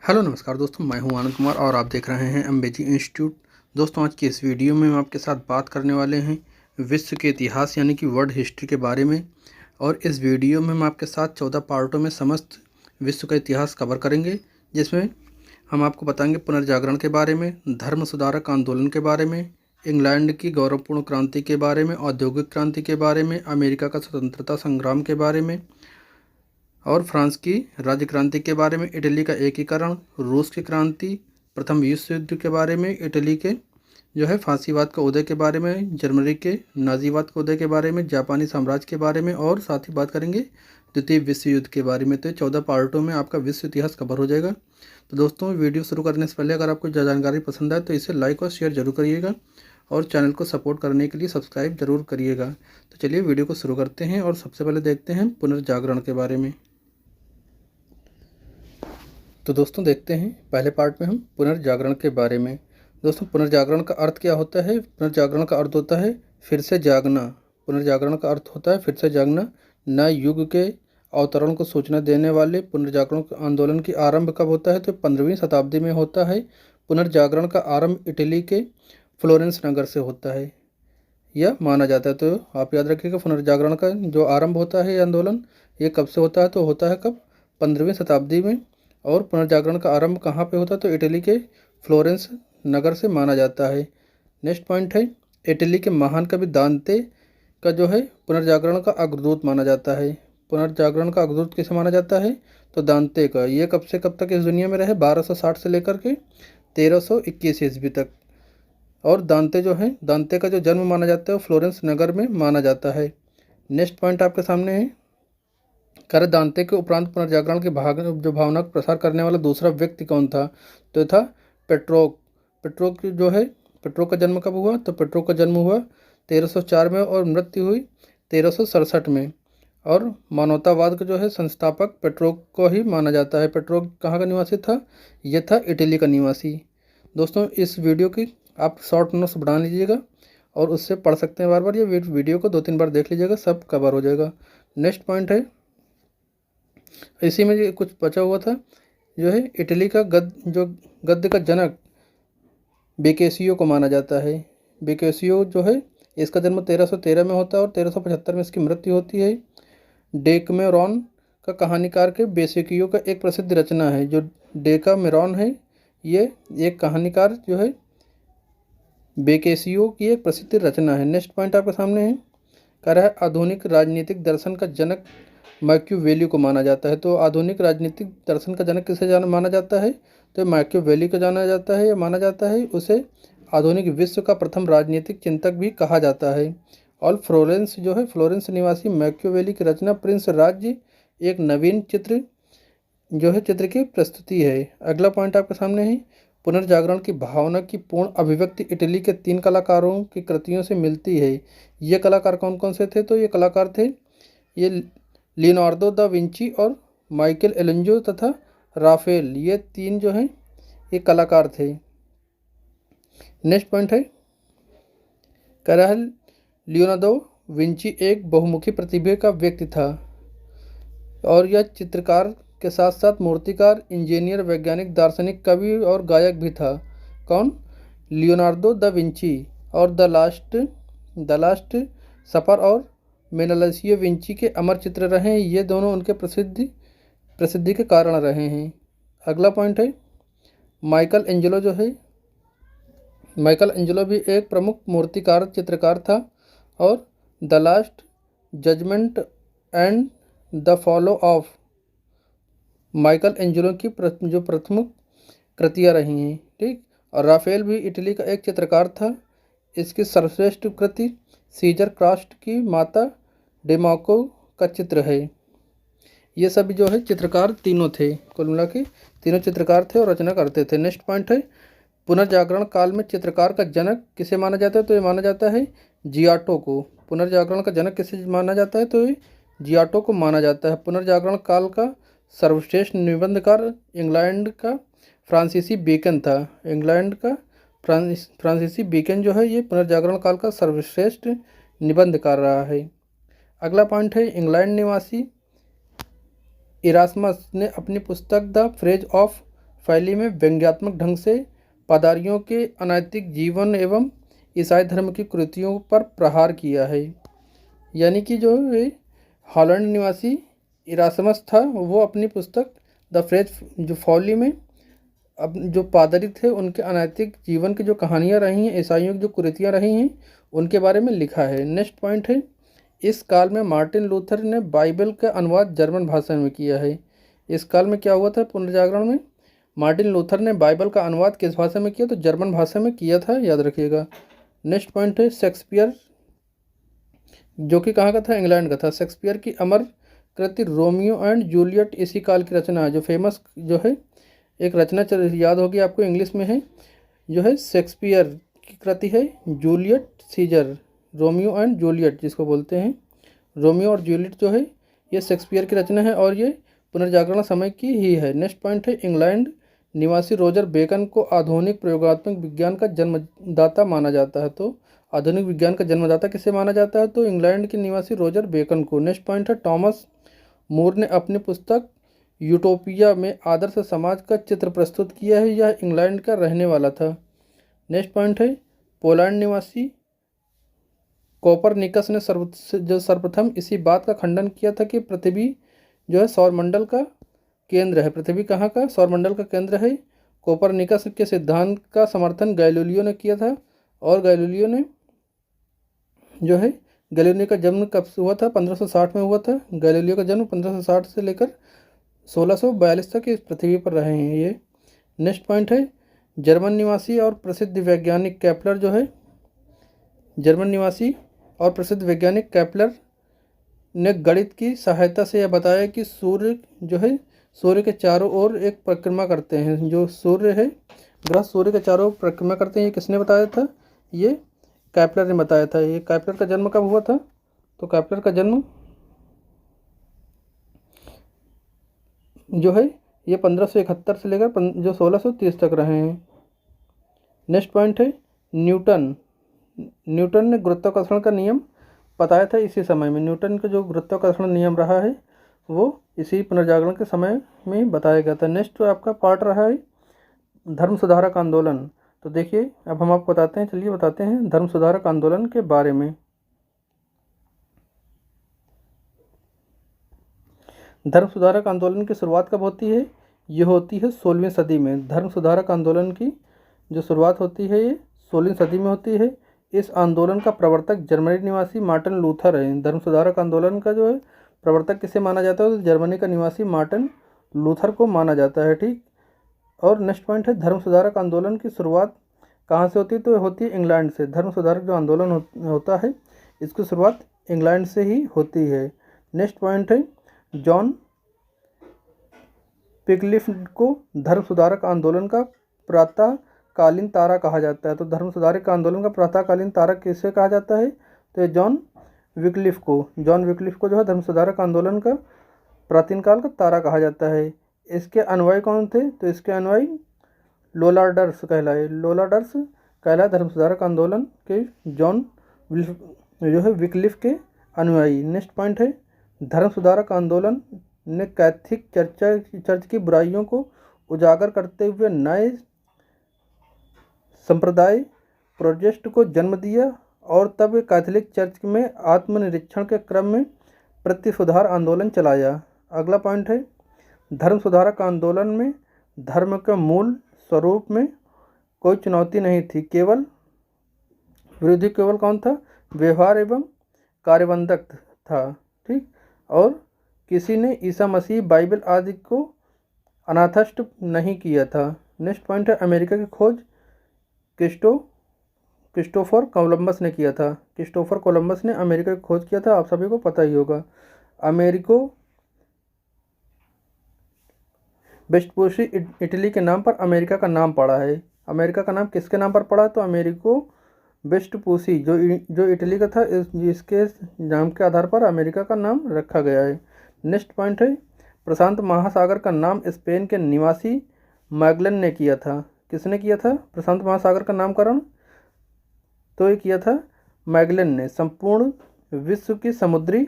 Hello नमस्कार दोस्तों, मैं हूं आनंद कुमार और आप देख रहे हैं अम्बेजी इंस्टीट्यूट। दोस्तों, आज की इस वीडियो में हम आपके साथ बात करने वाले हैं विश्व के इतिहास यानी कि वर्ल्ड हिस्ट्री के बारे में। और इस वीडियो में हम आपके साथ 14 पार्टों में समस्त विश्व का इतिहास कवर करेंगे, जिसमें हम आपको बताएंगे पुनर्जागरण के बारे में, धर्म सुधारक आंदोलन के बारे में, इंग्लैंड की गौरवपूर्ण क्रांति के बारे में, औद्योगिक क्रांति के बारे में, अमेरिका का स्वतंत्रता संग्राम के बारे में और फ्रांस की राज्य क्रांति के बारे में, इटली का एकीकरण, रूस की क्रांति, प्रथम विश्व युद्ध के बारे में, इटली के फांसीवाद का उदय के बारे में, जर्मनी के नाजीवाद के उदय के बारे में, जापानी साम्राज्य के बारे में और साथ ही बात करेंगे द्वितीय विश्व युद्ध के बारे में। तो 14 पार्टों में आपका विश्व इतिहास कवर हो जाएगा। तो दोस्तों, वीडियो शुरू करने से पहले अगर आपको जानकारी पसंद आए तो इसे लाइक और शेयर जरूर करिएगा और चैनल को सपोर्ट करने के लिए सब्सक्राइब जरूर करिएगा। तो चलिए वीडियो को शुरू करते हैं और सबसे पहले देखते हैं पुनर्जागरण के बारे में। तो दोस्तों, देखते हैं पहले पार्ट में हम पुनर्जागरण के बारे में। दोस्तों, पुनर्जागरण का अर्थ क्या होता है? पुनर्जागरण का अर्थ होता है फिर से जागना। पुनर्जागरण का अर्थ होता है फिर से जागना। नए युग के अवतरण को सूचना देने वाले पुनर्जागरण आंदोलन की आरंभ कब होता है? तो 15वीं शताब्दी में होता है। पुनर्जागरण का आरंभ इटली के फ्लोरेंस नगर से होता है, यह माना जाता है। तो आप याद रखिएगा, पुनर्जागरण का जो आरंभ होता है ये आंदोलन, ये कब से होता है? तो होता है कब? 15वीं शताब्दी में। और पुनर्जागरण का आरंभ कहाँ पे होता है? तो इटली के फ्लोरेंस नगर से माना जाता है। नेक्स्ट पॉइंट है, इटली के महान कवि दांते का पुनर्जागरण का अग्रदूत माना जाता है। पुनर्जागरण का अग्रदूत किसे माना जाता है? तो दांते का। ये कब से कब तक इस दुनिया में रहे? 1260 से लेकर के 1321 ईस्वी तक। और दांते का जो जन्म माना जाता है वो फ्लोरेंस नगर में माना जाता है। नेक्स्ट पॉइंट आपके सामने है, कर दांते के उपरांत पुनर्जागरण के भावना का प्रसार करने वाला दूसरा व्यक्ति कौन था? तो था पेट्रोक। पेट्रोक का जन्म कब हुआ? तो पेट्रोक का जन्म हुआ 1304 में और मृत्यु हुई 1367 में। और मानवतावाद का संस्थापक पेट्रोक को ही माना जाता है। पेट्रोक कहाँ का निवासी था? यह था इटली का निवासी। दोस्तों, इस वीडियो की आप शॉर्ट नोट्स बना लीजिएगा और उससे पढ़ सकते हैं बार बार। ये वीडियो को 2-3 बार देख लीजिएगा, सब कवर हो जाएगा। नेक्स्ट पॉइंट है, इसी में जो कुछ बचा हुआ था, इटली का गद्य का जनक बेकेसियो को माना जाता है। बेकेसियो इसका जन्म 1313 में होता है और 1375 में इसकी मृत्यु होती है। डेकामेरॉन का कहानीकार के बेकेसियो का एक प्रसिद्ध रचना है। जो डेकामेरॉन है, ये एक कहानीकार बेकेसियो की एक प्रसिद्ध रचना है। नेक्स्ट पॉइंट आपके सामने है, कह रहा है आधुनिक राजनीतिक दर्शन का जनक मैकियावेली को माना जाता है। तो आधुनिक राजनीतिक दर्शन का जनक किसे माना जाता है? तो मैकियावेली को जाना जाता है या माना जाता है। उसे आधुनिक विश्व का प्रथम राजनीतिक चिंतक भी कहा जाता है। और फ्लोरेंस निवासी मैकियावेली की रचना प्रिंस राज्य एक नवीन चित्र चित्र की प्रस्तुति है। अगला पॉइंट आपके सामने है, पुनर्जागरण की भावना की पूर्ण अभिव्यक्ति इटली के 3 कलाकारों की कृतियों से मिलती है। ये कलाकार कौन कौन से थे? तो ये कलाकार थे लियोनार्दो दा विंची और माइकल एलेंजो तथा राफेल। ये 3 ये कलाकार थे। नेक्स्ट पॉइंट है, कह रहा है लियोनार्दो विंची एक बहुमुखी प्रतिभा का व्यक्ति था और यह चित्रकार के साथ साथ मूर्तिकार, इंजीनियर, वैज्ञानिक, दार्शनिक, कवि और गायक भी था। कौन? Leonardo da Vinci. और द लास्ट सफर और मोनालिसा विंची के अमर चित्र रहे हैं। ये दोनों उनके प्रसिद्धि के कारण रहे हैं। अगला पॉइंट है, माइकल एंजेलो भी एक प्रमुख मूर्तिकार चित्रकार था। और the last judgement and the fall of Michael Angelo जो प्रमुख कृतियाँ रही हैं। ठीक। और राफेल भी इटली का एक चित्रकार था। इसकी सर्वश्रेष्ठ कृति सीजर क्रास्ट की माता डेमाको का चित्र है। ये सभी चित्रकार तीनों थे, कुल मिला के तीनों चित्रकार थे और रचना करते थे। नेक्स्ट पॉइंट है, पुनर्जागरण काल में चित्रकार का जनक किसे माना जाता है? तो ये माना जाता है जियाटो को। पुनर्जागरण का जनक किसे माना जाता है? तो ये जियाटो को माना जाता है। पुनर्जागरण काल का सर्वश्रेष्ठ निबंधकार इंग्लैंड का फ्रांसीसी बेकन था। इंग्लैंड का फ्रांसीसी बेकन ये पुनर्जागरण काल का सर्वश्रेष्ठ निबंधकार रहा है। अगला पॉइंट है, इंग्लैंड निवासी इरास्मस ने अपनी पुस्तक द फ्रेज ऑफ फैली में व्यंग्यात्मक ढंग से पादरियों के अनैतिक जीवन एवं ईसाई धर्म की कुरीतियों पर प्रहार किया है। यानी कि जो ये हॉलैंड निवासी इरासमस था, वो अपनी पुस्तक द फ्रेंच जो फॉली में अब जो पादरी थे उनके अनैतिक जीवन की जो कहानियाँ रही हैं, ईसाइयों की जो कुरीतियाँ रही हैं, उनके बारे में लिखा है। नेक्स्ट पॉइंट है, इस काल में मार्टिन लूथर ने बाइबल का अनुवाद जर्मन भाषा में किया है। इस काल में क्या हुआ था पुनर्जागरण में? मार्टिन लूथर ने बाइबल का अनुवाद किस भाषा में किया? तो जर्मन भाषा में किया था, याद रखिएगा। नेक्स्ट पॉइंट है, शेक्सपियर जो कि कहाँ का था? इंग्लैंड का था। शेक्सपियर की अमर कृति रोमियो एंड जूलियट इसी काल की रचना है। जो फेमस जो है एक रचना याद होगी आपको, इंग्लिश में है, जो है शेक्सपियर की कृति है Juliet Caesar, Romeo and Juliet जिसको बोलते हैं। रोमियो और जूलियट जो है ये शेक्सपियर की रचना है और ये पुनर्जागरण समय की ही है। नेक्स्ट पॉइंट है, इंग्लैंड निवासी रोजर बेकन को आधुनिक प्रयोगात्मक विज्ञान का जन्मदाता माना जाता है। तो आधुनिक विज्ञान का जन्मदाता किसे माना जाता है? तो इंग्लैंड के निवासी रोजर बेकन को। नेक्स्ट पॉइंट है, टॉमस मूर ने अपनी पुस्तक यूटोपिया में आदर्श समाज का चित्र प्रस्तुत किया है। यह इंग्लैंड का रहने वाला था। नेक्स्ट पॉइंट है, पोलैंड निवासी कोपरनिकस ने सर्वप्रथम इसी बात का खंडन किया था कि पृथ्वी जो है सौरमंडल का केंद्र है। पृथ्वी कहाँ का? सौरमंडल का केंद्र है। कोपरनिकस के सिद्धांत का समर्थन गैलीलियो ने किया था और गैलीलियो का जन्म कब हुआ था? 1560 में हुआ था। गैलीलियो का जन्म 1560 से लेकर 1642 तक इस पृथ्वी पर रहे हैं ये। नेक्स्ट पॉइंट है, जर्मन निवासी और प्रसिद्ध वैज्ञानिक केपलर जो है, जर्मन निवासी और प्रसिद्ध वैज्ञानिक केपलर ने गणित की सहायता से यह बताया कि सूर्य जो है सूर्य के चारों ओर एक परिक्रमा करते हैं। जो सूर्य है, ग्रह सूर्य के चारों ओर परिक्रमा करते हैं। ये किसने बताया था? ये केपलर ने बताया था। ये केपलर का जन्म कब हुआ था? तो केपलर का जन्म जो है ये 1571 से लेकर जो 1630 तक रहे हैं। नेक्स्ट पॉइंट है, न्यूटन ने गुरुत्वाकर्षण का नियम बताया था इसी समय में। न्यूटन का जो गुरुत्वाकर्षण नियम रहा है वो इसी पुनर्जागरण के समय में बताया गया था। नेक्स्ट आपका पार्ट रहा है धर्म सुधारक आंदोलन। तो देखिए अब हम आपको बताते हैं, चलिए बताते हैं धर्म सुधारक आंदोलन के बारे में। धर्म सुधारक आंदोलन की शुरुआत कब होती है? ये होती है 16वीं सदी में। धर्म सुधारक आंदोलन की जो शुरुआत होती है ये 16वीं सदी में होती है। इस आंदोलन का प्रवर्तक जर्मनी निवासी मार्टिन लूथर है। धर्म सुधारक आंदोलन का जो है प्रवर्तक किसे माना जाता है? तो जर्मनी का निवासी मार्टिन लूथर को माना जाता है। ठीक। और नेक्स्ट पॉइंट है, धर्म सुधारक आंदोलन की शुरुआत कहाँ से होती है? तो होती है इंग्लैंड से। धर्म सुधारक जो आंदोलन होता है इसकी शुरुआत इंग्लैंड से ही होती है। नेक्स्ट पॉइंट है, जॉन पिकलिफ को धर्म सुधारक आंदोलन का प्रातःकालीन तारा कहा जाता है। तो धर्म सुधारक आंदोलन का प्रातःकालीन तारा किसे कहा जाता है? तो जॉन विक्लिफ को जो है धर्म सुधारक आंदोलन का प्राचीन काल का तारा कहा जाता है। इसके अनुयायी कौन थे? तो इसके अनुयायी लोलाडर्स कहलाए धर्म सुधारक आंदोलन के जॉन जो है विक्लिफ के अनुयायी। नेक्स्ट पॉइंट है, धर्म सुधारक आंदोलन ने कैथोलिक चर्च की बुराइयों को उजागर करते हुए नए संप्रदाय प्रोटेस्ट को जन्म दिया और तब कैथोलिक चर्च में आत्मनिरीक्षण के क्रम में प्रतिसुधार आंदोलन चलाया। अगला पॉइंट है, धर्म सुधारक आंदोलन में धर्म के मूल स्वरूप में कोई चुनौती नहीं थी, केवल विरोधी केवल कौन था? व्यवहार एवं कार्यबंधक था। ठीक। और किसी ने ईसा मसीह, बाइबल आदि को अनाथस्ट नहीं किया था। नेक्स्ट पॉइंट है, अमेरिका की खोज क्रिस्टोफर कोलंबस ने किया था। क्रिस्टोफर कोलंबस ने अमेरिका की खोज किया था, आप सभी को पता ही होगा। अमेरिको वेस्पुसी इटली के नाम पर अमेरिका का नाम पड़ा है। अमेरिका का नाम किसके नाम पर पड़ा? तो अमेरिको वेस्पुसी जो इटली का था, इसके नाम के आधार पर अमेरिका का नाम रखा गया है। नेक्स्ट पॉइंट है, प्रशांत महासागर का नाम स्पेन के निवासी मैगलन ने किया था। किसने किया था प्रशांत महासागर का नामकरण? तो ये किया था मैगलन ने। संपूर्ण विश्व की समुद्री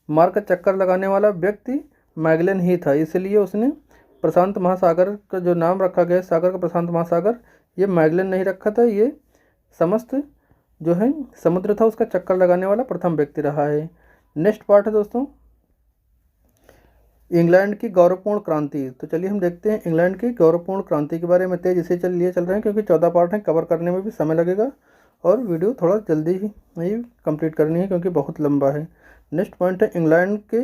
मार्ग का चक्कर लगाने वाला व्यक्ति मैगलन ही था, इसलिए उसने प्रशांत महासागर का जो नाम रखा गया है सागर का प्रशांत महासागर, ये मैगेलन नहीं रखा था, ये समस्त जो है समुद्र था उसका चक्कर लगाने वाला प्रथम व्यक्ति रहा है। नेक्स्ट पार्ट है दोस्तों इंग्लैंड की गौरवपूर्ण क्रांति। तो चलिए हम देखते हैं इंग्लैंड की गौरवपूर्ण क्रांति के बारे में। तेज इसे चल रहे हैं क्योंकि 14 पार्ट हैं, कवर करने में भी समय लगेगा और वीडियो थोड़ा जल्दी ही कंप्लीट करनी है क्योंकि बहुत लंबा है। नेक्स्ट पॉइंट है इंग्लैंड के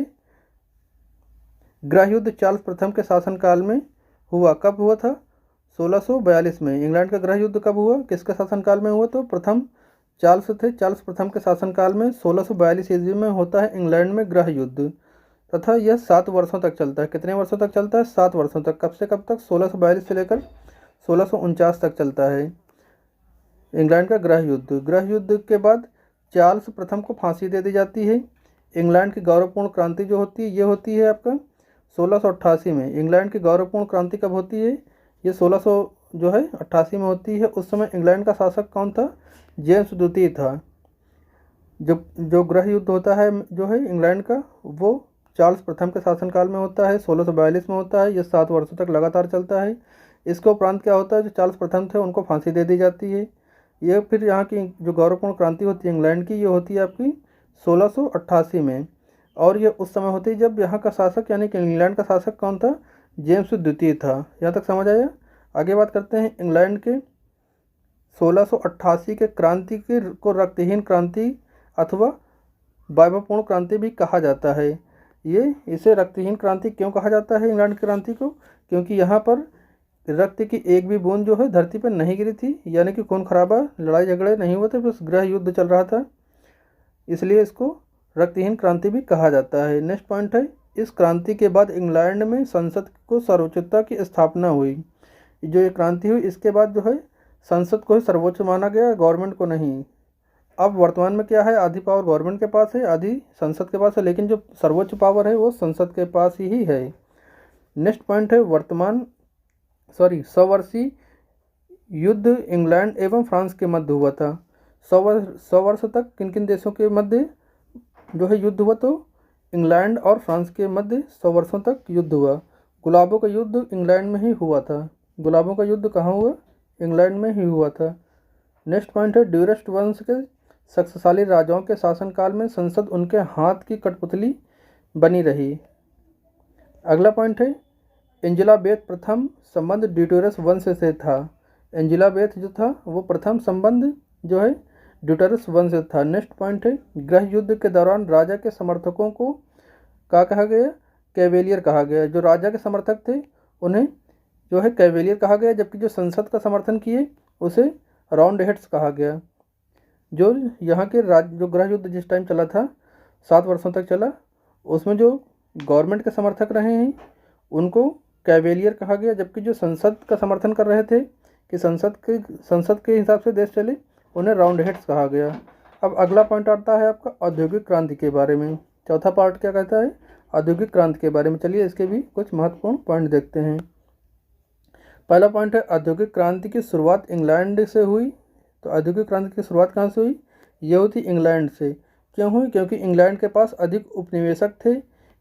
गृह युद्ध चार्ल्स प्रथम के शासनकाल में हुआ। कब हुआ था? 1642 में। इंग्लैंड का गृह युद्ध कब हुआ, किसके शासनकाल में हुआ? तो प्रथम चार्ल्स थे, चार्ल्स प्रथम के शासनकाल में 1642 ईस्वी में होता है इंग्लैंड में गृह युद्ध, तथा यह 7 वर्षों तक चलता है। कितने वर्षों तक चलता है? 7 वर्षों तक। कब से कब तक? 1642 से लेकर 1649 तक चलता है इंग्लैंड का गृह युद्ध। गृह युद्ध के बाद चार्ल्स प्रथम को फांसी दे दी जाती है। इंग्लैंड की गौरवपूर्ण क्रांति जो होती है ये होती है आपका 1688 में। इंग्लैंड की गौरवपूर्ण क्रांति कब होती है? ये 1688 में होती है। उस समय इंग्लैंड का शासक कौन था? जेम्स द्वितीय था। जो गृह युद्ध होता है जो है इंग्लैंड का, वो चार्ल्स प्रथम के शासनकाल में होता है, 1642 में होता है। ये 7 वर्षों तक लगातार चलता है। इसके उपरांत क्या होता है, जो चार्ल्स प्रथम थे उनको फांसी दे दी जाती है। ये फिर यहाँ की जो गौरवपूर्ण क्रांति होती है इंग्लैंड की, ये होती है आपकी 1688 में। और ये उस समय होती है जब यहाँ का शासक यानी कि इंग्लैंड का शासक कौन था? जेम्स द्वितीय था। यहाँ तक समझ आया? आगे बात करते हैं इंग्लैंड के 1688 के क्रांति को रक्तहीन क्रांति अथवा वैभवपूर्ण क्रांति भी कहा जाता है। ये इसे रक्तहीन क्रांति क्यों कहा जाता है इंग्लैंड की क्रांति को? क्योंकि यहाँ पर रक्त की एक भी बूंद जो है धरती पर नहीं गिरी थी, यानी कि खून खराबा लड़ाई झगड़े नहीं हुए थे, बस गृह युद्ध चल रहा था, इसलिए इसको रक्तहीन क्रांति भी कहा जाता है। नेक्स्ट पॉइंट है इस क्रांति के बाद इंग्लैंड में संसद को सर्वोच्चता की स्थापना हुई। जो ये क्रांति हुई इसके बाद जो है संसद को ही सर्वोच्च माना गया, गवर्नमेंट को नहीं। अब वर्तमान में क्या है, आधी पावर गवर्नमेंट के पास है, आधी संसद के पास है, लेकिन जो सर्वोच्च पावर है वो संसद के पास ही है। नेक्स्ट पॉइंट है 100 वर्षीय युद्ध इंग्लैंड एवं फ्रांस के मध्य हुआ था। 100 वर्ष तक किन किन देशों के मध्य जो है युद्ध हुआ? तो इंग्लैंड और फ्रांस के मध्य 100 वर्षों तक युद्ध हुआ। गुलाबों का युद्ध इंग्लैंड में ही हुआ था। गुलाबों का युद्ध कहाँ हुआ? इंग्लैंड में ही हुआ था। नेक्स्ट पॉइंट है ड्यूरेस्ट वंश के शक्तिशाली राजाओं के शासनकाल में संसद उनके हाथ की कठपुतली बनी रही। अगला पॉइंट है एंजिलाबेथ प्रथम संबंध ड्यूटेरस वंश से था। एंजिलाबेथ जो था वो प्रथम संबंध जो है ड्यूटेरस वंश से था। नेक्स्ट पॉइंट है गृह युद्ध के दौरान राजा के समर्थकों को क्या कहा गया? कैवेलियर कहा गया। जो राजा के समर्थक थे उन्हें जो है कैवेलियर कहा गया, जबकि जो संसद का समर्थन किए उसे राउंड हेड्स कहा गया। जो यहाँ के जो गृह युद्ध जिस टाइम चला था 7 वर्षों तक चला, उसमें जो गवर्नमेंट के समर्थक रहे हैं उनको कैवेलियर कहा गया, जबकि जो संसद का समर्थन कर रहे थे कि संसद के हिसाब से देश चले, उन्हें राउंड हेड्स कहा गया। अब अगला पॉइंट आता है आपका औद्योगिक क्रांति के बारे में। चौथा पार्ट क्या कहता है? औद्योगिक क्रांति के बारे में। चलिए इसके भी कुछ महत्वपूर्ण पॉइंट देखते हैं। पहला पॉइंट है औद्योगिक क्रांति की शुरुआत इंग्लैंड से हुई। तो औद्योगिक क्रांति की शुरुआत कहाँ से हुई? ये हुई थी इंग्लैंड से। क्यों हुई? क्योंकि इंग्लैंड के पास अधिक उपनिवेशक थे।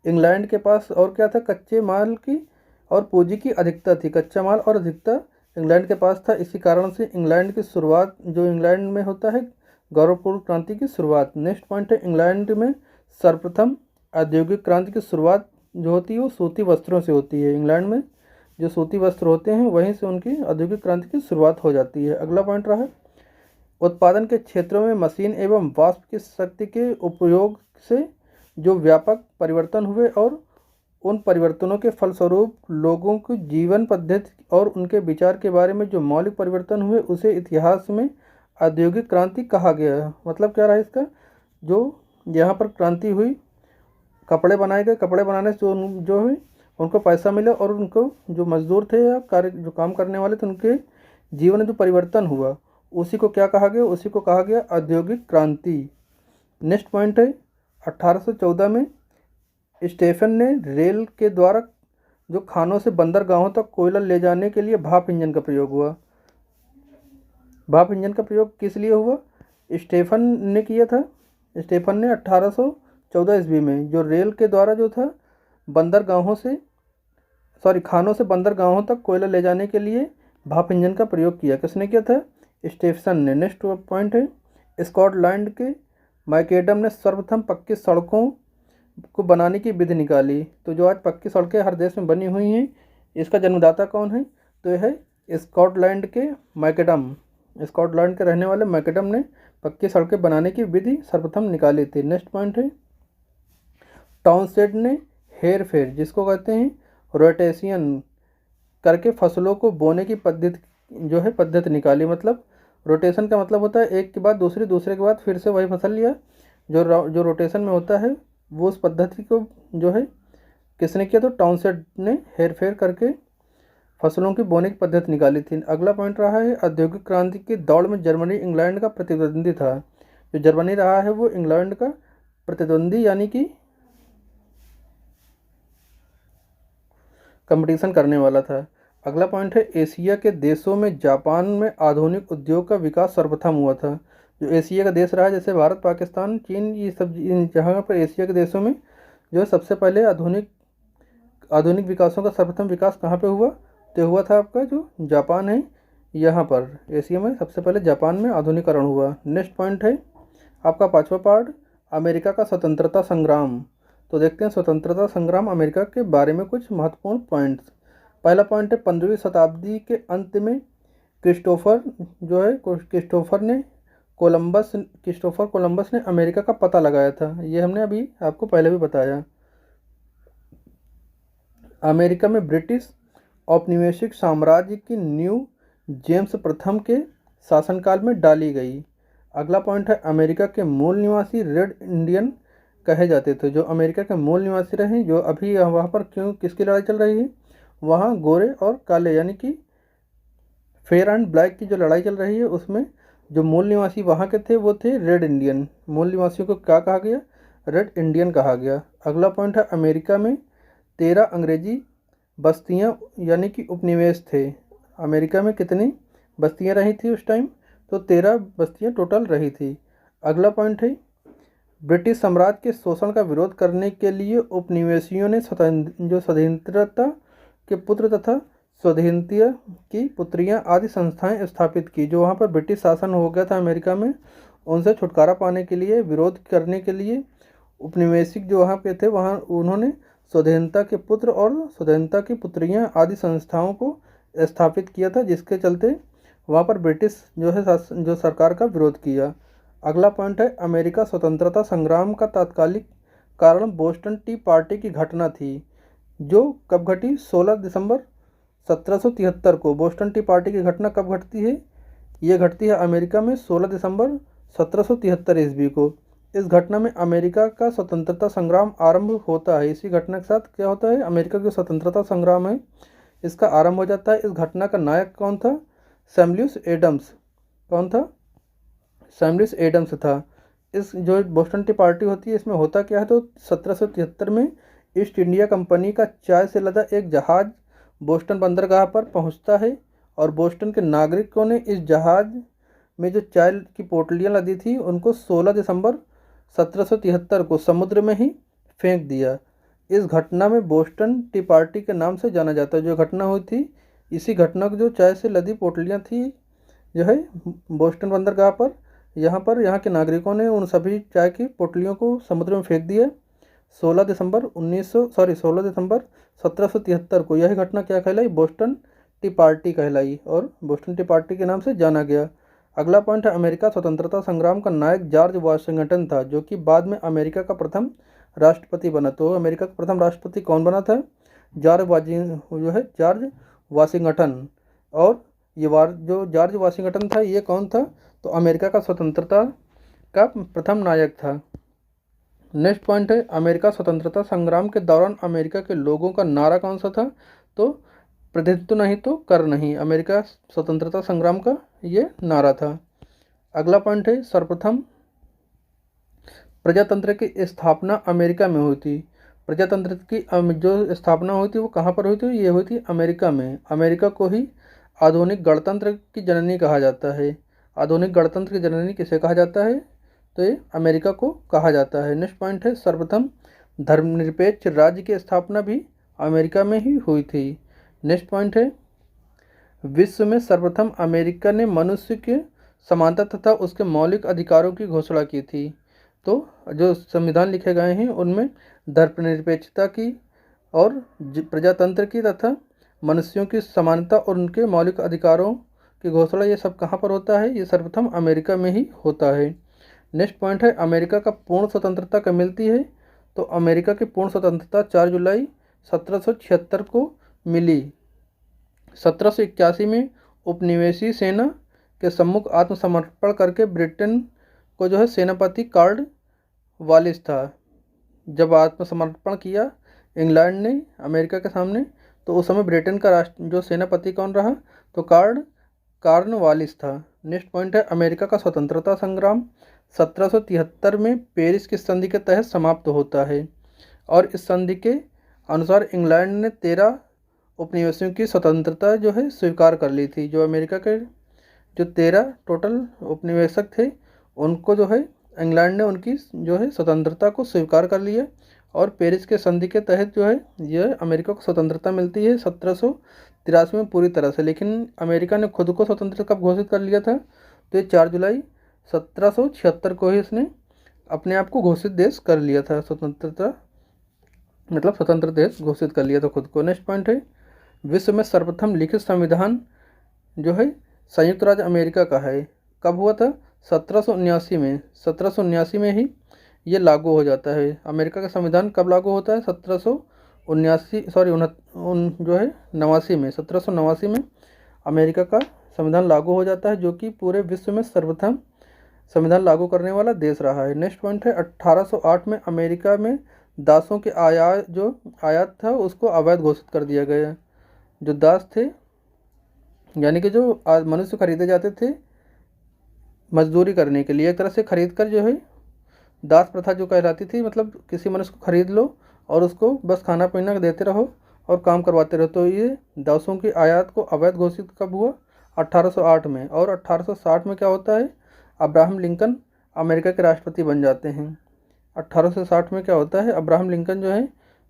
इंग्लैंड के पास और क्या था? कच्चे माल की और पूंजी की अधिकता थी। कच्चा माल और अधिकता इंग्लैंड के पास था। इसी कारण से इंग्लैंड की शुरुआत जो इंग्लैंड में होता है गौरवपूर्ण क्रांति की शुरुआत। नेक्स्ट पॉइंट है इंग्लैंड में सर्वप्रथम औद्योगिक क्रांति की शुरुआत जो होती है वो सूती वस्त्रों से होती है। इंग्लैंड में जो सूती वस्त्र होते हैं वहीं से उनकी औद्योगिक क्रांति की शुरुआत हो जाती है। अगला पॉइंट रहा उत्पादन के क्षेत्रों में मशीन एवं वाष्प की शक्ति के उपयोग से जो व्यापक परिवर्तन हुए और उन परिवर्तनों के फलस्वरूप लोगों की जीवन पद्धति और उनके विचार के बारे में जो मौलिक परिवर्तन हुए उसे इतिहास में औद्योगिक क्रांति कहा गया। मतलब क्या रहा इसका? जो यहाँ पर क्रांति हुई, कपड़े बनाए गए, कपड़े बनाने से जो है उनको पैसा मिला और उनको जो मजदूर थे या जो काम करने वाले थे उनके जीवन में जो परिवर्तन हुआ उसी को क्या कहा गया? उसी को कहा गया औद्योगिक क्रांति। नेक्स्ट पॉइंट है 1814 में स्टेफन ने रेल के द्वारा जो खानों से बंदरगाहों तक कोयला ले जाने के लिए भाप इंजन का प्रयोग हुआ। भाप इंजन का प्रयोग किस लिए हुआ? स्टेफन ने किया था। स्टेफन ने 1814 ईस्वी में जो रेल के द्वारा जो था बंदरगाहों से खानों से बंदरगाहों तक कोयला ले जाने के लिए भाप इंजन का प्रयोग किया। किसने किया था? स्टेफसन ने। नेक्स्ट पॉइंट है स्कॉटलैंड के मैकेडम ने सर्वप्रथम पक्की सड़कों को बनाने की विधि निकाली। तो जो आज पक्की सड़कें हर देश में बनी हुई हैं, इसका जन्मदाता कौन है? तो यह है स्कॉटलैंड के मैकेडम। स्कॉटलैंड के रहने वाले मैकेडम ने पक्की सड़कें बनाने की विधि सर्वप्रथम निकाली थी। नेक्स्ट पॉइंट है टाउनशेंड ने हेर फेर, जिसको कहते हैं रोटेशन करके फसलों को बोने की पद्धति निकाली। मतलब रोटेशन का मतलब होता है एक के बाद दूसरे के बाद फिर से वही फसल लिया। जो रोटेशन में होता है वो उस पद्धति को किसने किया? तो टाउनशेंड ने हेर फेर करके फसलों की बोने की पद्धति निकाली थी। अगला पॉइंट रहा है औद्योगिक क्रांति की दौड़ में जर्मनी इंग्लैंड का प्रतिद्वंदी था। जो जर्मनी रहा है वो इंग्लैंड का प्रतिद्वंदी यानी कि कंपटीशन करने वाला था। अगला पॉइंट है एशिया के देशों में जापान में आधुनिक उद्योग का विकास सर्वप्रथम हुआ था। जो एशिया का देश रहा जैसे भारत, पाकिस्तान, चीन, ये सब जहाँ पर एशिया के देशों में जो सबसे पहले आधुनिक विकासों का सर्वप्रथम विकास कहाँ पे हुआ? तो हुआ था आपका जो जापान है, यहाँ पर एशिया में सबसे पहले जापान में आधुनिकीकरण हुआ। नेक्स्ट पॉइंट है आपका 5वां पार्ट अमेरिका का स्वतंत्रता संग्राम। तो देखते हैं स्वतंत्रता संग्राम अमेरिका के बारे में कुछ महत्वपूर्ण पॉइंट्स। पहला पॉइंट है 15वीं शताब्दी के अंत में क्रिस्टोफर कोलंबस ने अमेरिका का पता लगाया था। ये हमने अभी आपको पहले भी बताया। अमेरिका में ब्रिटिश औपनिवेशिक साम्राज्य की नींव जेम्स प्रथम के शासनकाल में डाली गई। अगला पॉइंट है अमेरिका के मूल निवासी रेड इंडियन कहे जाते थे। जो अमेरिका के मूल निवासी रहे, जो अभी वहाँ पर किसकी लड़ाई चल रही है? वहाँ गोरे और काले यानी कि फेयर एंड ब्लैक की जो लड़ाई चल रही है, उसमें जो मूल निवासी वहाँ के थे वो थे रेड इंडियन। मूल निवासियों को क्या कहा गया? रेड इंडियन कहा गया। अगला पॉइंट है अमेरिका में 13 अंग्रेजी बस्तियाँ यानी कि उपनिवेश थे। अमेरिका में कितनी बस्तियाँ रही थी उस टाइम? तो 13 बस्तियाँ टोटल रही थी। अगला पॉइंट है ब्रिटिश साम्राज्य के शोषण का विरोध करने के लिए उपनिवेशियों ने स्वाधीनता के पुत्र तथा स्वाधीनता की पुत्रियां आदि संस्थाएं स्थापित की। जो वहाँ पर ब्रिटिश शासन हो गया था अमेरिका में, उनसे छुटकारा पाने के लिए, विरोध करने के लिए उपनिवेशिक जो वहाँ पे थे, वहाँ उन्होंने स्वाधीनता के पुत्र और स्वाधीनता की पुत्रियां आदि संस्थाओं को स्थापित किया था, जिसके चलते वहाँ पर ब्रिटिश जो सरकार का विरोध किया। अगला पॉइंट है अमेरिका स्वतंत्रता संग्राम का तात्कालिक कारण बोस्टन टी पार्टी की घटना थी। जो कब घटी? 16 दिसंबर 1773 को। बोस्टन टी पार्टी की घटना कब घटती है? ये घटती है अमेरिका में 16 दिसंबर 1773 ईस्वी को। इस घटना में अमेरिका का स्वतंत्रता संग्राम आरंभ होता है। इसी घटना के साथ क्या होता है? अमेरिका का स्वतंत्रता संग्राम है, इसका आरंभ हो जाता है। इस घटना का नायक कौन था? Samuel Adams. कौन था? सैमुअल एडम्स था। इस जो बोस्टन टी पार्टी होती है, इसमें होता क्या है? तो 1773 में ईस्ट इंडिया कंपनी का चाय से लदा एक जहाज़ बोस्टन बंदरगाह पर पहुंचता है और बोस्टन के नागरिकों ने इस जहाज़ में जो चाय की पोटलियां लदी थी उनको 16 दिसंबर 1773 को समुद्र में ही फेंक दिया। इस घटना में बोस्टन टी पार्टी के नाम से जाना जाता है। जो घटना हुई थी, इसी घटना को जो चाय से लदी पोटलियां थी जो है बोस्टन बंदरगाह पर, यहाँ के नागरिकों ने उन सभी चाय की पोटलियों को समुद्र में फेंक दिया 16 दिसंबर 1773 को। यही घटना क्या कहलाई? बोस्टन टी पार्टी कहलाई और बोस्टन टी पार्टी के नाम से जाना गया। अगला पॉइंट है अमेरिका स्वतंत्रता संग्राम का नायक जॉर्ज वाशिंगटन था, जो कि बाद में अमेरिका का प्रथम राष्ट्रपति बना। तो अमेरिका का प्रथम राष्ट्रपति कौन बना था? George Washington. और ये जो जॉर्ज वाशिंगटन था, ये कौन था? तो अमेरिका का स्वतंत्रता का प्रथम नायक था। नेक्स्ट पॉइंट है अमेरिका स्वतंत्रता संग्राम के दौरान अमेरिका के लोगों का नारा कौन सा था? तो प्रतिनिधित्व नहीं तो कर नहीं, अमेरिका स्वतंत्रता संग्राम का ये नारा था। अगला पॉइंट है सर्वप्रथम प्रजातंत्र की स्थापना अमेरिका में हुई थी। प्रजातंत्र की जो स्थापना हुई थी वो कहाँ पर हुई थी? ये हुई थी अमेरिका में। अमेरिका को ही आधुनिक गणतंत्र की जननी कहा जाता है। आधुनिक गणतंत्र की जननी किसे कहा जाता है? तो ये अमेरिका को कहा जाता है। नेक्स्ट पॉइंट है सर्वप्रथम धर्मनिरपेक्ष राज्य की स्थापना भी अमेरिका में ही हुई थी। नेक्स्ट पॉइंट है, विश्व में सर्वप्रथम अमेरिका ने मनुष्य के समानता तथा उसके मौलिक अधिकारों की घोषणा की थी। तो जो संविधान लिखे गए हैं उनमें धर्मनिरपेक्षता की और प्रजातंत्र की तथा मनुष्यों की समानता और उनके मौलिक अधिकारों की घोषणा, ये सब कहाँ पर होता है? ये सर्वप्रथम अमेरिका में ही होता है। नेक्स्ट पॉइंट है, अमेरिका का पूर्ण स्वतंत्रता कब मिलती है? तो अमेरिका की पूर्ण स्वतंत्रता 4 जुलाई 1776 को मिली। 1781 में उपनिवेशी सेना के सम्मुख आत्मसमर्पण करके ब्रिटेन को जो है सेनापति कार्ड वालिस था। जब आत्मसमर्पण किया इंग्लैंड ने अमेरिका के सामने, तो उस समय ब्रिटेन का राष्ट्र जो सेनापति कौन रहा? तो कॉर्नवालिस था। नेक्स्ट पॉइंट है, अमेरिका का स्वतंत्रता संग्राम 1773 में पेरिस की संधि के तहत समाप्त होता है और इस संधि के अनुसार इंग्लैंड ने 13 उपनिवेशों की स्वतंत्रता जो है स्वीकार कर ली थी। जो अमेरिका के जो 13 टोटल उपनिवेशक थे उनको जो है इंग्लैंड ने उनकी जो है स्वतंत्रता को स्वीकार कर लिया और पेरिस के संधि के तहत जो है यह अमेरिका को स्वतंत्रता मिलती है 1783 में पूरी तरह से। लेकिन अमेरिका ने खुद को स्वतंत्र कब घोषित कर लिया था? तो ये 4 जुलाई 1776 को ही इसने अपने आप को घोषित देश कर लिया था। स्वतंत्रता मतलब स्वतंत्र देश घोषित कर लिया था खुद को। नेक्स्ट पॉइंट है, विश्व में सर्वप्रथम लिखित संविधान जो है संयुक्त राज्य अमेरिका का है। कब हुआ था? 1779 में। 1779 में ही ये लागू हो जाता है। अमेरिका का संविधान कब लागू होता है? 89 में 1789 में अमेरिका का संविधान लागू हो जाता है, जो कि पूरे विश्व में सर्वप्रथम संविधान लागू करने वाला देश रहा है। नेक्स्ट पॉइंट है, 1808 में अमेरिका में दासों के आयात था उसको अवैध घोषित कर दिया गया। जो दास थे यानी कि जो मनुष्य खरीदे जाते थे मजदूरी करने के लिए, एक तरह से खरीद कर जो है दास प्रथा जो कहलाती थी, मतलब किसी मनुष्य को खरीद लो और उसको बस खाना पीना देते रहो और काम करवाते रहो। तो ये दासों की आयात को अवैध घोषित कब हुआ? 1808 में। और 1860 में क्या होता है? अब्राहम लिंकन अमेरिका के राष्ट्रपति बन जाते हैं। 1860 में क्या होता है? अब्राहम लिंकन जो है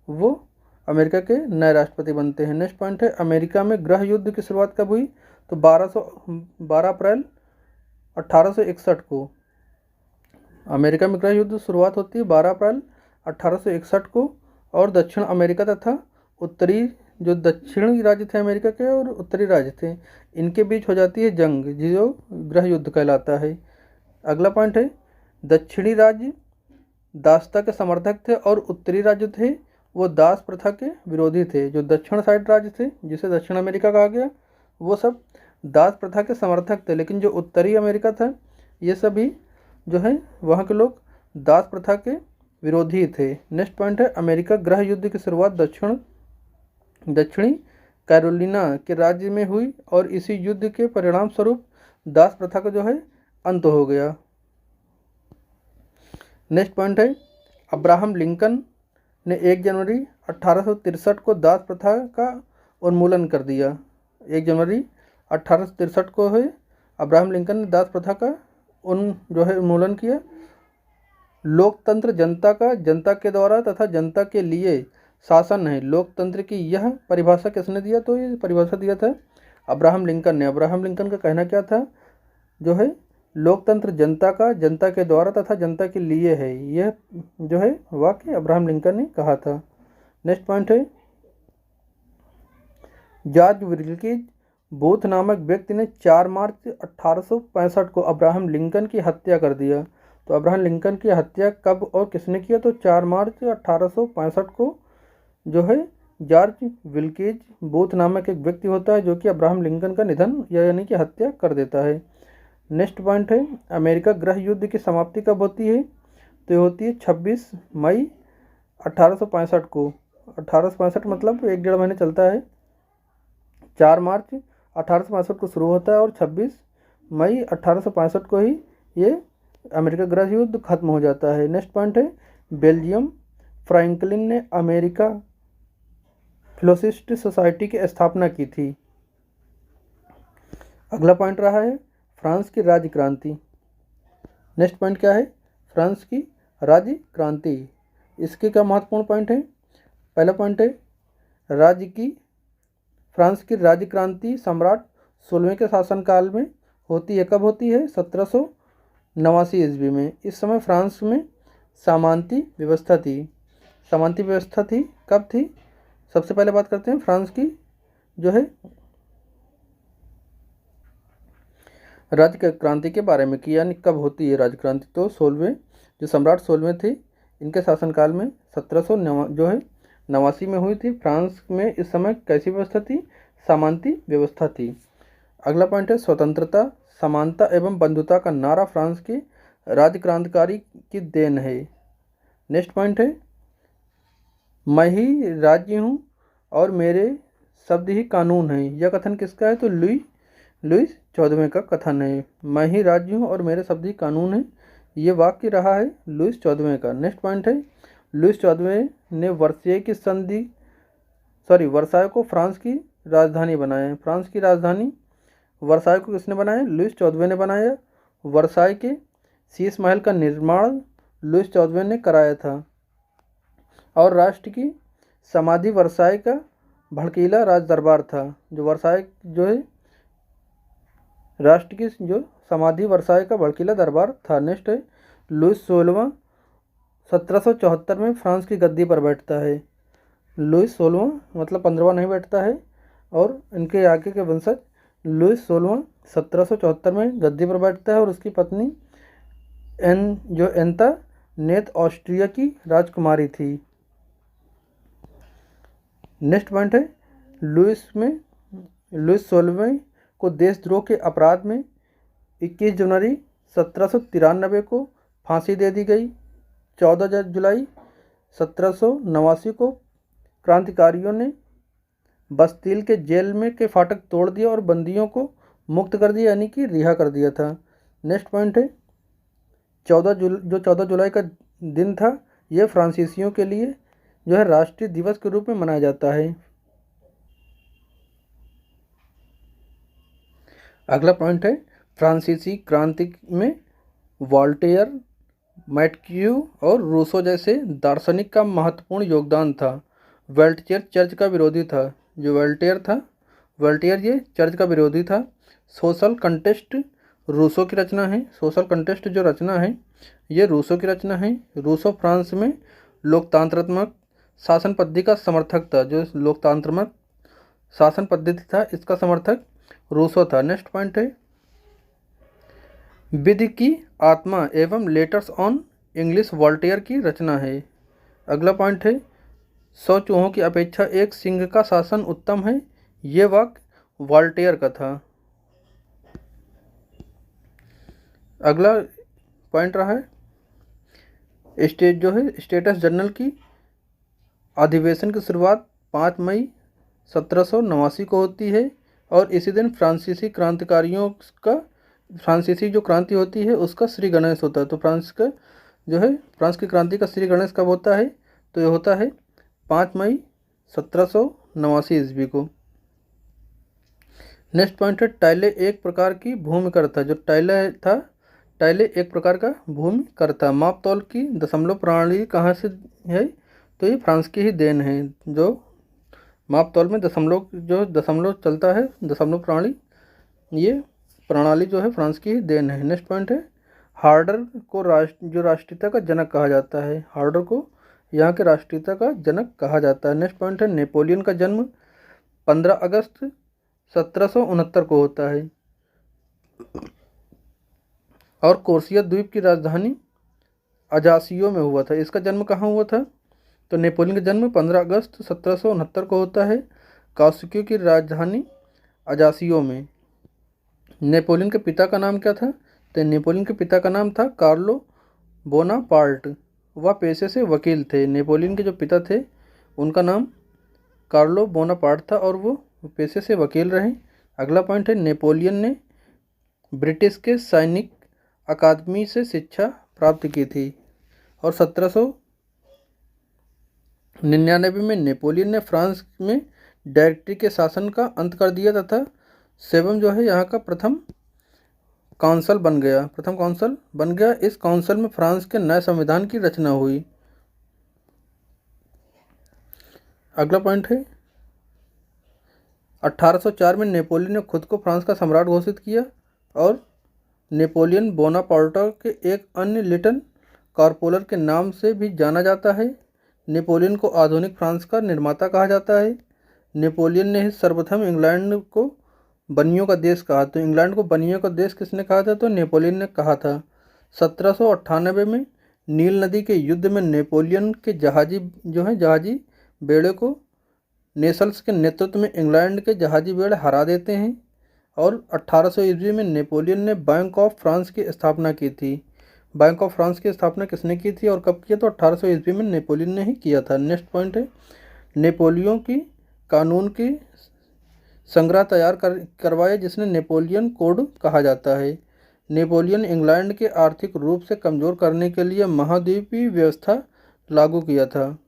वो अमेरिका के नए राष्ट्रपति बनते हैं। नेक्स्ट पॉइंट है, अमेरिका में गृह युद्ध की शुरुआत कब हुई? तो 12 अप्रैल 1861 को अमेरिका में गृह युद्ध शुरुआत होती है 12 अप्रैल 1861 को। और दक्षिण अमेरिका तथा उत्तरी जो दक्षिणी राज्य थे अमेरिका के और उत्तरी राज्य थे, इनके बीच हो जाती है जंग, जो गृह युद्ध कहलाता है। अगला पॉइंट है, दक्षिणी राज्य दासता के समर्थक थे और उत्तरी राज्य थे वो दास प्रथा के विरोधी थे। जो दक्षिण साइड राज्य थे जिसे दक्षिण अमेरिका कहा गया, वो सब दास प्रथा के समर्थक थे, लेकिन जो उत्तरी अमेरिका था ये सभी जो है वहाँ के लोग दास प्रथा के विरोधी थे। नेक्स्ट पॉइंट है, अमेरिका गृह युद्ध की शुरुआत दक्षिणी कैरोलिना के राज्य में हुई और इसी युद्ध के परिणाम स्वरूप दास प्रथा का जो है अंत हो गया। नेक्स्ट पॉइंट है, अब्राहम लिंकन ने 1 जनवरी 1863 को दास प्रथा का उन्मूलन कर दिया। 1 जनवरी 1863 को है अब्राहम लिंकन ने दास प्रथा का उन्मूलन किया। लोकतंत्र जनता के द्वारा तथा जनता के लिए शासन है। लोकतंत्र की यह परिभाषा किसने दिया? तो ये परिभाषा दिया था अब्राहम लिंकन ने। अब्राहम लिंकन का कहना क्या था? जो है लोकतंत्र जनता के द्वारा तथा जनता के लिए है। यह जो है वाक्य अब्राहम लिंकन ने कहा था। नेक्स्ट पॉइंट है, जॉर्ज विल्किंस बूथ नामक व्यक्ति ने 4 मार्च 1865 को अब्राहम लिंकन की हत्या कर दिया। तो अब्राहम लिंकन की हत्या कब और किसने किया? तो 4 मार्च 1865 को जो है जॉर्ज विल्किंस बूथ नामक एक व्यक्ति होता है जो कि अब्राहम लिंकन का निधन यानी कि हत्या कर देता है। नेक्स्ट पॉइंट है, अमेरिका गृह युद्ध की समाप्ति कब होती है? तो ये होती है 26 मई 1865 को। 1865 मतलब 1-1.5 महीने चलता है। 4 मार्च 1865 को शुरू होता है और 26 मई 1865 को ही ये अमेरिका गृह युद्ध खत्म हो जाता है। नेक्स्ट पॉइंट है, बेल्जियम फ्रैंकलिन ने अमेरिका फिलोसिस्ट सोसाइटी की स्थापना की थी। अगला पॉइंट रहा है फ्रांस की राज्य क्रांति। नेक्स्ट पॉइंट क्या है? फ्रांस की राज्य क्रांति। इसके क्या महत्वपूर्ण पॉइंट है? पहला पॉइंट है, राज्य की फ्रांस की राज्य क्रांति सम्राट 16वें के शासनकाल में होती है। कब होती है? 1789 ईस्वी में। इस समय फ्रांस में सामंती व्यवस्था थी। सामंती व्यवस्था थी कब थी? सबसे पहले बात करते हैं फ्रांस की जो है राज्य क्रांति के बारे में कि यानी कब होती है राज्य क्रांति। तो 16वें जो सम्राट 16वें थे इनके शासनकाल में 1789 में हुई थी। फ्रांस में इस समय कैसी व्यवस्था थी? सामंती व्यवस्था थी। अगला पॉइंट है स्वतंत्रता, समानता एवं बंधुता का नारा फ्रांस के राज्य क्रांतिकारी की देन है। नेक्स्ट पॉइंट है मैं ही राज्य हूँ और मेरे शब्द ही कानून है। यह कथन किसका है? तो लुईस 14वें का कथन है। मैं ही राज्य हूँ और मेरे शब्द ही कानून है, ये वाक्य रहा है लुईस 14वें का। नेक्स्ट पॉइंट है लुईस 14वें ने वर्साय को फ्रांस की राजधानी बनाया। फ्रांस की राजधानी वर्साय को किसने बनाया? लुईस 14वें ने बनाया। वर्साय के शीश महल का निर्माण लुईस 14वें ने कराया था और राष्ट्र की समाधि वर्साय का भड़कीला राज दरबार था। जो वर्साय जो है राष्ट्र की जो समाधि वर्साय का भड़कीला दरबार था। नेक्स्ट है लुईस 16वां 1774 में फ्रांस की गद्दी पर बैठता है। लुईस 16वां मतलब 15वां नहीं बैठता है और इनके आगे के वंशज लुईस 16वां 1774 में गद्दी पर बैठता है और उसकी पत्नी एंता नेत ऑस्ट्रिया की राजकुमारी थी। नेक्स्ट पॉइंट है लुईस 16वें को देशद्रोह के अपराध में 21 जनवरी 1793 को फांसी दे दी गई। 14 जुलाई 1789 को क्रांतिकारियों ने बस्तिल के जेल में के फाटक तोड़ दिया और बंदियों को मुक्त कर दिया यानी कि रिहा कर दिया था। नेक्स्ट पॉइंट है 14 जुलाई का दिन था यह फ्रांसीसियों के लिए जो है राष्ट्रीय दिवस के रूप में मनाया जाता है। अगला पॉइंट है फ्रांसीसी क्रांति में वॉल्टेयर, मैटक्यू और रूसो जैसे दार्शनिक का महत्वपूर्ण योगदान था। वोल्टेयर चर्च का विरोधी था। जो वोल्टेयर ये चर्च का विरोधी था। सोशल कंटेस्ट रूसो की रचना है। सोशल कंटेस्ट जो रचना है ये रूसो की रचना है। रूसो फ्रांस में लोकतांत्रात्मक शासन पद्धति का समर्थक था। जो लोकतांत्रात्मक शासन पद्धति था इसका समर्थक रूसो था। नेक्स्ट पॉइंट है विधि की आत्मा एवं लेटर्स ऑन इंग्लिश वॉल्टेयर की रचना है। अगला पॉइंट है 100 चूहों की अपेक्षा एक सिंह का शासन उत्तम है। ये वाक्य वॉल्टेयर का था। अगला पॉइंट रहा है स्टेटस जनरल की अधिवेशन की शुरुआत 5 मई 1789 को होती है और इसी दिन फ्रांसीसी जो क्रांति होती है उसका श्री गणेश होता है। तो फ्रांस की क्रांति का श्री गणेश कब होता है? तो ये होता है 5 मई 1789 ईस्वी को। नेक्स्ट पॉइंट है टाइले एक प्रकार की भूमि कर था। जो टाइले एक प्रकार का भूमि कर था। माप तौल की दशमलव प्रणाली कहाँ से है? तो ये फ्रांस की ही देन है। जो माप तौल में दशमलव चलता है, दशमलव प्रणाली, ये प्रणाली जो है फ्रांस की ही देन है। नेक्स्ट पॉइंट है हार्डर को राष्ट्रीयता का जनक कहा जाता है। हार्डर को यहाँ के राष्ट्रीयता का जनक कहा जाता है। नेक्स्ट पॉइंट है नेपोलियन का जन्म 15 अगस्त 1769 को होता है और कोर्सिया द्वीप की राजधानी अजासियो में हुआ था। इसका जन्म कहाँ हुआ था? तो नेपोलियन का जन्म 15 अगस्त 1769 को होता है कॉर्सिया की राजधानी अजासियो में। नेपोलियन के पिता का नाम क्या था? तो नेपोलियन के पिता का नाम था कार्लो बोनापार्ट। वह पेशे से वकील थे। नेपोलियन के जो पिता थे उनका नाम कार्लो बोनापार्ट था और वो पेशे से वकील रहे। अगला पॉइंट है नेपोलियन ने ब्रिटिश के सैनिक अकादमी से शिक्षा प्राप्त की थी और 1799 में नेपोलियन ने फ्रांस में डायरेक्टरी के शासन का अंत कर दिया तथा सेवम जो है यहाँ का प्रथम काउंसिल बन गया। इस काउंसिल में फ्रांस के नए संविधान की रचना हुई। अगला पॉइंट है 1804 में नेपोलियन ने खुद को फ्रांस का सम्राट घोषित किया और नेपोलियन बोनापार्ट के एक अन्य लिटिल कॉर्पोरल के नाम से भी जाना जाता है। नेपोलियन को आधुनिक फ्रांस का निर्माता कहा जाता है। नेपोलियन ने ही सर्वप्रथम इंग्लैंड को बनियों का देश कहा। तो इंग्लैंड को बनियों का देश किसने कहा था? तो नेपोलियन ने कहा था। 1798 में नील नदी के युद्ध में नेपोलियन के जहाजी बेड़े को नेसल्स के नेतृत्व में इंग्लैंड के जहाजी बेड़े हरा देते हैं। और 1800 ईस्वी में नेपोलियन ने बैंक ऑफ फ्रांस की स्थापना की थी। बैंक ऑफ फ्रांस की स्थापना किसने की थी और कब किया? तो 1800 ईस्वी में नेपोलियन ने ही किया था। नेक्स्ट पॉइंट है, नेपोलियन की कानून की संग्रह तैयार करवाया जिसने नेपोलियन कोड कहा जाता है। नेपोलियन इंग्लैंड के आर्थिक रूप से कमज़ोर करने के लिए महाद्वीपीय व्यवस्था लागू किया था।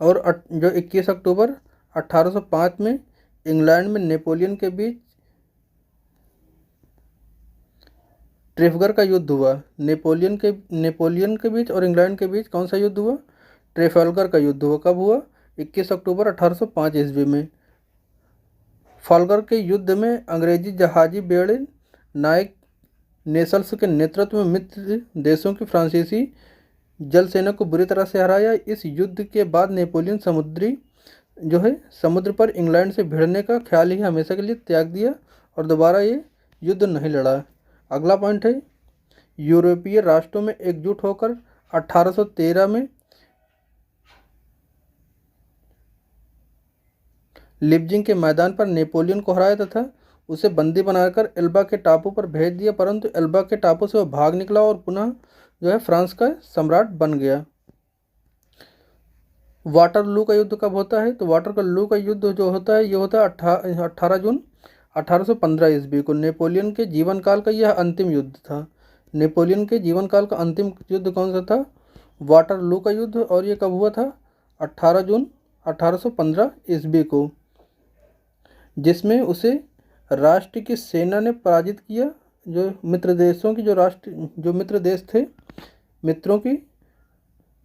और जो 21 अक्टूबर 1805 में इंग्लैंड में नेपोलियन के बीच ट्रेफगर का युद्ध हुआ। नेपोलियन के बीच और इंग्लैंड के बीच कौन सा युद्ध हुआ? ट्रेफल्गर का युद्ध हुआ। कब हुआ? 21 अक्टूबर 1805 ईस्वी में। फाल्गर के युद्ध में अंग्रेजी जहाजी बेड़े नायक नेसल्स के नेतृत्व में मित्र देशों की फ्रांसीसी जल सेना को बुरी तरह से हराया। इस युद्ध के बाद नेपोलियन समुद्र पर इंग्लैंड से भिड़ने का ख्याल ही हमेशा के लिए त्याग दिया और दोबारा ये युद्ध नहीं लड़ा। अगला पॉइंट है, यूरोपीय राष्ट्रों में एकजुट होकर 1813 में लिप्जिंग के मैदान पर नेपोलियन को हराया तथा उसे बंदी बनाकर एल्बा के टापू पर भेज दिया, परंतु एल्बा के टापू से वह भाग निकला और पुनः फ्रांस का सम्राट बन गया। वाटरलू का युद्ध कब होता है? तो वाटरलू का युद्ध जो होता है ये होता है 18 जून 1815 ईस्वी को। नेपोलियन के जीवन काल का यह अंतिम युद्ध था। नेपोलियन के जीवन काल का अंतिम युद्ध कौन सा था? वाटरलू का युद्ध। और ये कब हुआ था? 18 जून 1815 ईस्वी को, जिसमें उसे राष्ट्र की सेना ने पराजित किया। जो मित्र देशों की जो मित्र देश थे,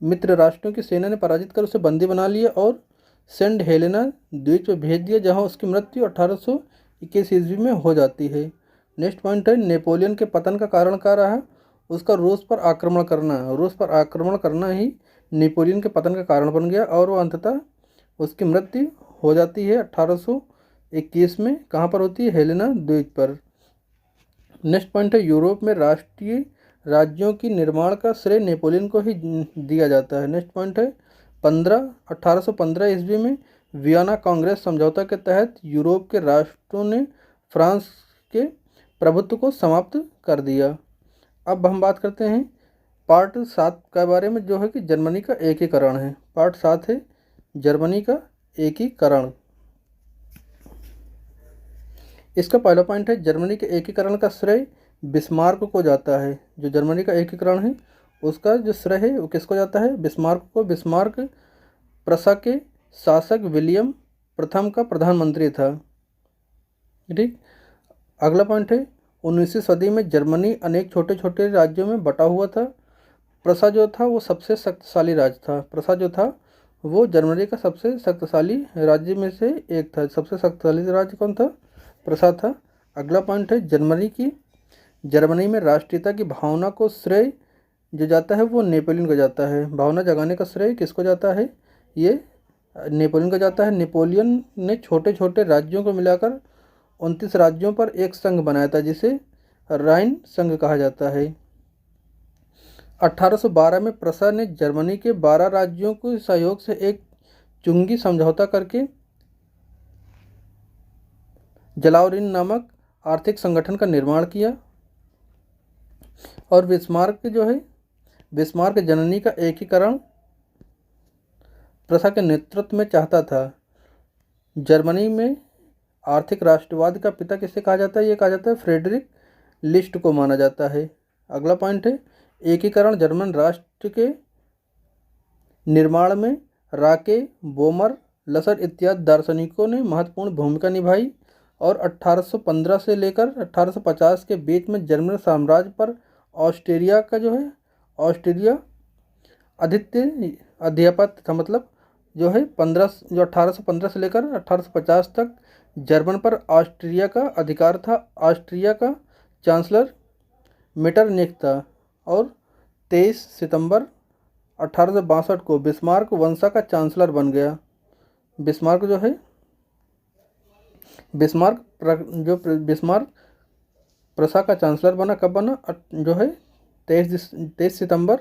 मित्र राष्ट्रों की सेना ने पराजित कर उसे बंदी बना लिया और सेंट हेलेना द्वीप पर भेज दिया, जहां उसकी मृत्यु 1821 ईस्वी में हो जाती है। नेक्स्ट पॉइंट है, नेपोलियन के पतन का कारण क्या रहा? उसका रूस पर आक्रमण करना। रूस पर आक्रमण करना ही नेपोलियन के पतन का कारण बन गया और वो अंततः उसकी मृत्यु हो जाती है 1821 में। कहाँ पर होती है? हेलेना द्वीप पर। नेक्स्ट पॉइंट है, यूरोप में राष्ट्रीय राज्यों की निर्माण का श्रेय नेपोलियन को ही दिया जाता है। नेक्स्ट पॉइंट है, 1815 ईस्वी में वियना कांग्रेस समझौता के तहत यूरोप के राष्ट्रों ने फ्रांस के प्रभुत्व को समाप्त कर दिया। अब हम बात करते हैं पार्ट 7 के बारे में, जो है कि जर्मनी का एकीकरण है। पार्ट 7 है जर्मनी का एकीकरण। इसका पहला पॉइंट है, जर्मनी के एकीकरण का श्रेय बिस्मार्क को जाता है। जो जर्मनी का एकीकरण है उसका जो श्रेय है वो किसको जाता है? बिस्मार्क को। बिस्मार्क प्रशा के शासक विलियम प्रथम का प्रधानमंत्री था। ठीक। अगला पॉइंट है, 19वीं सदी में जर्मनी अनेक छोटे छोटे राज्यों में बटा हुआ था। प्रशा जो था वो सबसे शक्तिशाली राज्य था। प्रशा जो था वो जर्मनी का सबसे शक्तिशाली राज्य में से एक था। सबसे शक्तिशाली राज्य कौन था? प्रशा था। अगला पॉइंट है, जर्मनी में राष्ट्रीयता की भावना को श्रेय जो जाता है वो नेपोलियन को जाता है। भावना जगाने का श्रेय किसको जाता है? ये नेपोलियन को जाता है। नेपोलियन ने छोटे छोटे राज्यों को मिलाकर 29 राज्यों पर एक संघ बनाया था, जिसे राइन संघ कहा जाता है। 1812 में प्रशा ने जर्मनी के 12 राज्यों के सहयोग से एक चुंगी समझौता करके जलाउरिन नामक आर्थिक संगठन का निर्माण किया। और बिस्मार्क जननी का एकीकरण प्रशा के नेतृत्व में चाहता था। जर्मनी में आर्थिक राष्ट्रवाद का पिता किसे कहा जाता है? ये कहा जाता है फ्रेडरिक लिस्ट को माना जाता है। अगला पॉइंट है, एकीकरण जर्मन राष्ट्र के निर्माण में राके, बोमर, लसर इत्यादि दार्शनिकों ने महत्वपूर्ण भूमिका निभाई और 1815 से लेकर 1850 के बीच में जर्मन साम्राज्य पर ऑस्ट्रिया आधिपत्य था। मतलब जो है 1815 से लेकर 1850 तक जर्मन पर ऑस्ट्रिया का अधिकार था। ऑस्ट्रिया का चांसलर मेटरनिख था और 23 सितंबर 1862 को बिस्मार्क वंसा का चांसलर बन गया। बिस्मार्क जो है बिस्मार्क प्रसा का चांसलर बना। कब बना? जो है 23 सितंबर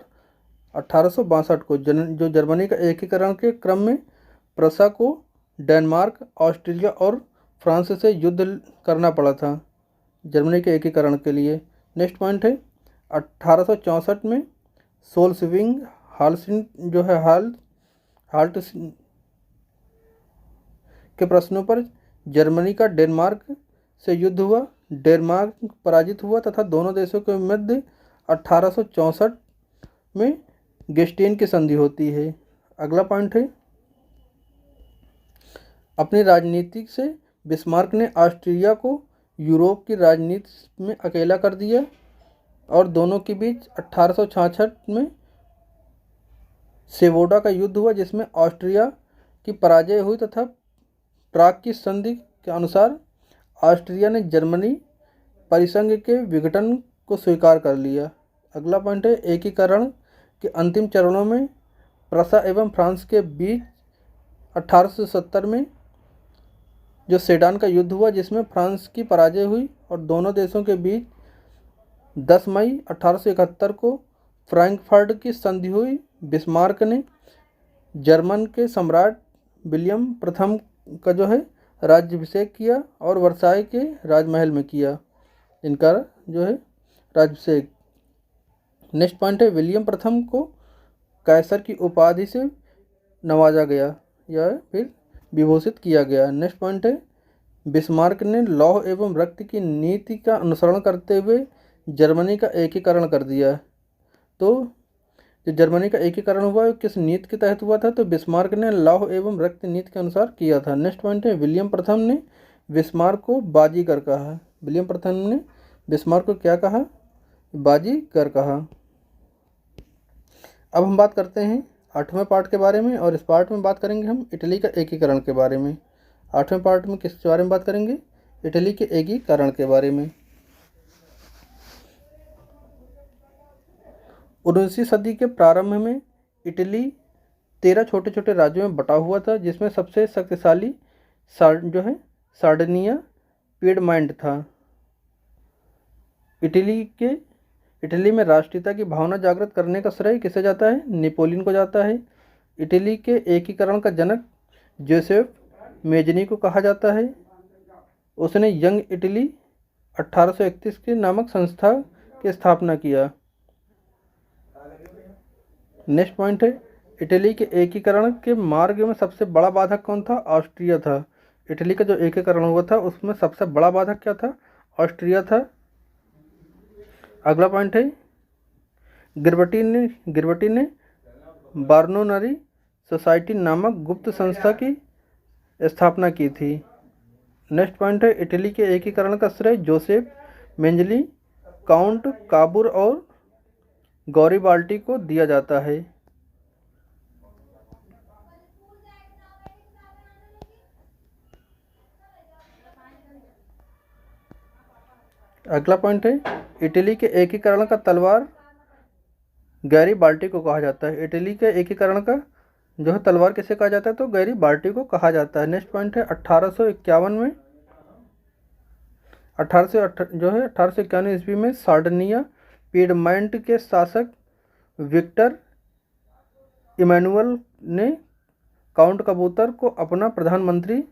1862 को। जो जर्मनी का एकीकरण के क्रम में प्रसा को डेनमार्क, ऑस्ट्रिया और फ्रांस से युद्ध करना पड़ा था जर्मनी के एकीकरण के लिए। नेक्स्ट पॉइंट है 1864 में सोल्सविंग हाल्सिन जो है हाल्ट के प्रश्नों पर जर्मनी का डेनमार्क से युद्ध हुआ। डेनमार्क पराजित हुआ तथा दोनों देशों के मध्य 1864 में गेस्टीन की संधि होती है। अगला पॉइंट है अपनी राजनीति से बिस्मार्क ने ऑस्ट्रिया को यूरोप की राजनीति में अकेला कर दिया और दोनों के बीच 1866 में सेवोडा का युद्ध हुआ जिसमें ऑस्ट्रिया की पराजय हुई तथा प्राग की संधि के अनुसार ऑस्ट्रिया ने जर्मनी परिसंघ के विघटन को स्वीकार कर लिया। अगला पॉइंट है एकीकरण के अंतिम चरणों में प्रसा एवं फ्रांस के बीच 1870 में जो सेडान का युद्ध हुआ जिसमें फ्रांस की पराजय हुई और दोनों देशों के बीच 10 मई 1871 को फ्रैंकफर्ट की संधि हुई। बिस्मार्क ने जर्मन के सम्राट विलियम प्रथम का जो है राज्याभिषेक किया और वर्साय के राजमहल में किया इनका जो है राज्याभिषेक। नेक्स्ट पॉइंट है विलियम प्रथम को कैसर की उपाधि से नवाजा गया या फिर विभूषित किया गया। नेक्स्ट पॉइंट है बिस्मार्क ने लौह एवं रक्त की नीति का अनुसरण करते हुए जर्मनी का एकीकरण कर दिया। तो जो जर्मनी का एकीकरण हुआ किस नीति के तहत हुआ था? तो बिस्मार्क ने लौह एवं रक्त नीति के अनुसार किया था। नेक्स्ट पॉइंट है विलियम प्रथम ने बिस्मार्क को बाजीगर कहा। विलियम प्रथम ने बिस्मार्क को क्या कहा? बाजीगर कहा। अब हम बात करते हैं 8वें पार्ट के बारे में और इस पार्ट में बात करेंगे हम इटली का एकीकरण के बारे में। 8वें पार्ट में किस बारे में बात करेंगे? इटली के एकीकरण के बारे में। 19वीं सदी के प्रारंभ में इटली 13 छोटे छोटे राज्यों में बटा हुआ था जिसमें सबसे शक्तिशाली जो है सार्डिनिया पीडमोंट था। इटली में राष्ट्रीयता की भावना जागृत करने का श्रेय किसे जाता है? नेपोलियन को जाता है। इटली के एकीकरण का जनक जोसेफ मेजनी को कहा जाता है। उसने यंग इटली 1831 के नामक संस्था की स्थापना किया। नेक्स्ट पॉइंट है इटली के एकीकरण के मार्ग में सबसे बड़ा बाधक कौन था? ऑस्ट्रिया था। इटली का जो एकीकरण हुआ था उसमें सबसे बड़ा बाधक क्या था? ऑस्ट्रिया था। अगला पॉइंट है गिरबटी ने बार्नोनरी सोसाइटी नामक गुप्त संस्था की स्थापना की थी। नेक्स्ट पॉइंट है इटली के एकीकरण का श्रेय जोसेफ मेंजली, काउंट काबूर और गौरीबाल्टी को दिया जाता है। अगला पॉइंट है इटली के एकीकरण का तलवार गैरीबाल्टी को कहा जाता है। इटली के एकीकरण का जो है तलवार किसे कहा जाता है? तो गैरीबाल्टी को कहा जाता है। नेक्स्ट पॉइंट है 1851 में 1851 ईस्वी में सार्डिनिया पीडमोंट के शासक विक्टर इमैनुअल ने काउंट काबूर को अपना प्रधानमंत्री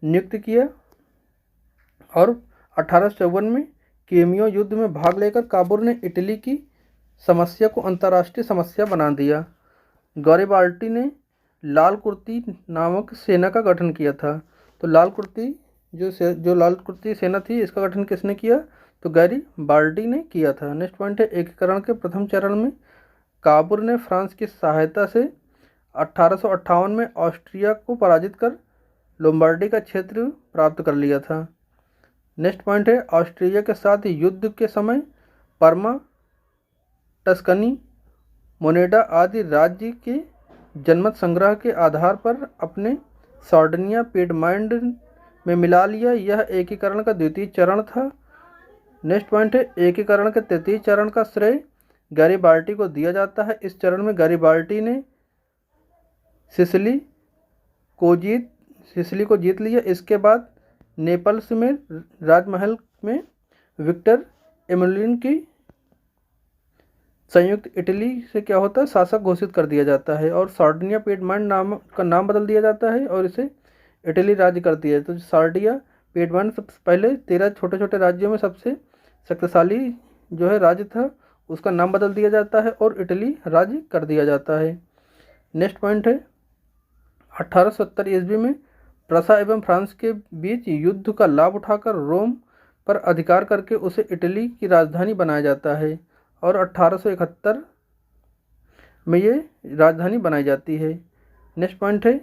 नियुक्त किया और 1854 में केमियो युद्ध में भाग लेकर काबूर ने इटली की समस्या को अंतर्राष्ट्रीय समस्या बना दिया। गैरीबाल्टी ने लाल कुर्ती नामक सेना का गठन किया था। तो लाल कुर्ती सेना थी इसका गठन किसने किया? तो गैरीबाल्टी ने किया था। नेक्स्ट पॉइंट है एकीकरण के प्रथम चरण में काबूर ने फ्रांस की सहायता से 1858 में ऑस्ट्रिया को पराजित कर लोम्बार्डी का क्षेत्र प्राप्त कर लिया था। नेक्स्ट पॉइंट है ऑस्ट्रिया के साथ युद्ध के समय परमा, टस्कनी मोनेडा आदि राज्य के जनमत संग्रह के आधार पर अपने सार्डिनिया पिएडमोंट में मिला लिया। यह एकीकरण का द्वितीय चरण था। नेक्स्ट पॉइंट है, एकीकरण के तृतीय चरण का श्रेय गैरिबाल्डी को दिया जाता है। इस चरण में गैरिबाल्डी ने सिसिली को जीत लिया। इसके बाद नेपल्स में राजमहल में विक्टर एमुलिन की संयुक्त इटली से क्या होता है, शासक घोषित कर दिया जाता है और सार्डिनिया पिएडमोंट का नाम बदल दिया जाता है और इसे इटली राज्य करती है। तो सार्डिया पिएडमोंट सबसे पहले 13 छोटे छोटे राज्यों में सबसे शक्तिशाली जो है राज्य था, उसका नाम बदल दिया जाता है और इटली राज्य कर दिया जाता है। नेक्स्ट पॉइंट है, 1870 ईस्वी में प्रसा एवं फ्रांस के बीच युद्ध का लाभ उठाकर रोम पर अधिकार करके उसे इटली की राजधानी बनाया जाता है और 1871 में ये राजधानी बनाई जाती है। नेक्स्ट पॉइंट है,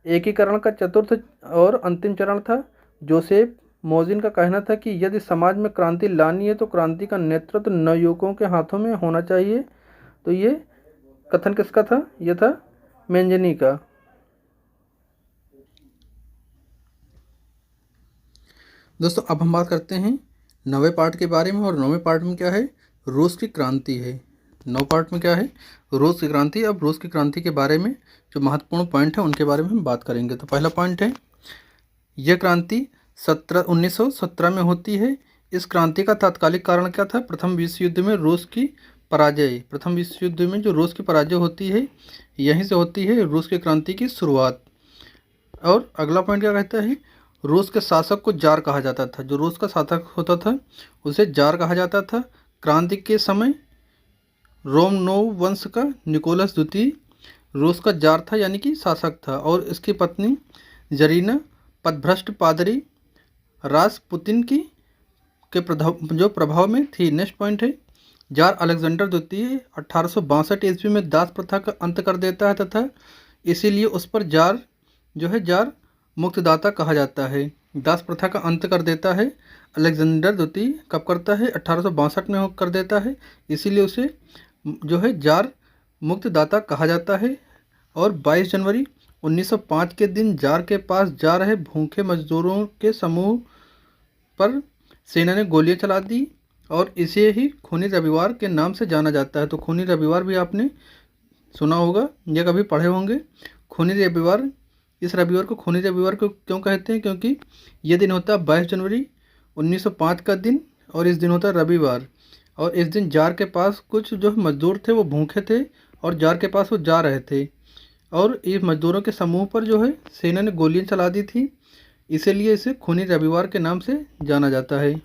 एकीकरण का चतुर्थ और अंतिम चरण था। जोसेफ मोजिन का कहना था कि यदि समाज में क्रांति लानी है तो क्रांति का नेतृत्व नवयुवकों के हाथों में होना चाहिए। तो ये कथन किसका था? यह था मेंजेनी का। दोस्तों अब हम बात करते हैं 9वें पार्ट के बारे में और 9वें पार्ट में क्या है, रूस की क्रांति है। 9 पार्ट में क्या है, रूस की क्रांति। अब रूस की क्रांति के बारे में जो महत्वपूर्ण पॉइंट है उनके बारे में हम बात करेंगे। तो पहला पॉइंट है, यह क्रांति 1917 में होती है। इस क्रांति का तात्कालिक कारण क्या था? प्रथम विश्व युद्ध में रूस की पराजय। प्रथम विश्व युद्ध में जो रूस की पराजय होती है, यहीं से होती है रूस की क्रांति की शुरुआत। और अगला पॉइंट क्या कहता है, रूस के शासक को जार कहा जाता था। जो रूस का शासक होता था उसे जार कहा जाता था। क्रांति के समय रोमनोव वंश का निकोलस द्वितीय रूस का जार था, यानी कि शासक था, और इसकी पत्नी जरीना पदभ्रष्ट पादरी रासपुतिन की के प्रभाव में थी। नेक्स्ट पॉइंट है, जार अलेक्जेंडर द्वितीय 1862 ईस्वी में दास प्रथा का अंत कर देता है तथा इसीलिए उस पर जार जो है जार मुक्तदाता कहा जाता है। दास प्रथा का अंत कर देता है अलेक्जेंडर द्वितीय। कब करता है? 1862 में कर देता है, इसीलिए उसे जो है जार मुक्तदाता कहा जाता है। और 22 जनवरी 1905 के दिन जार के पास जा रहे भूखे मजदूरों के समूह पर सेना ने गोलियां चला दी और इसे ही खूनी रविवार के नाम से जाना जाता है। तो खूनी रविवार भी आपने सुना होगा या कभी पढ़े होंगे। खूनी रविवार, इस रविवार को खूनी रविवार को क्यों कहते हैं? क्योंकि ये दिन होता है 22 जनवरी 1905 का दिन और इस दिन होता है रविवार। और इस दिन जार के पास कुछ जो मजदूर थे वो भूखे थे और जार के पास वो जा रहे थे और इस मजदूरों के समूह पर जो है सेना ने गोलियां चला दी थी, इसीलिए इसे खूनी रविवार के नाम से जाना जाता है।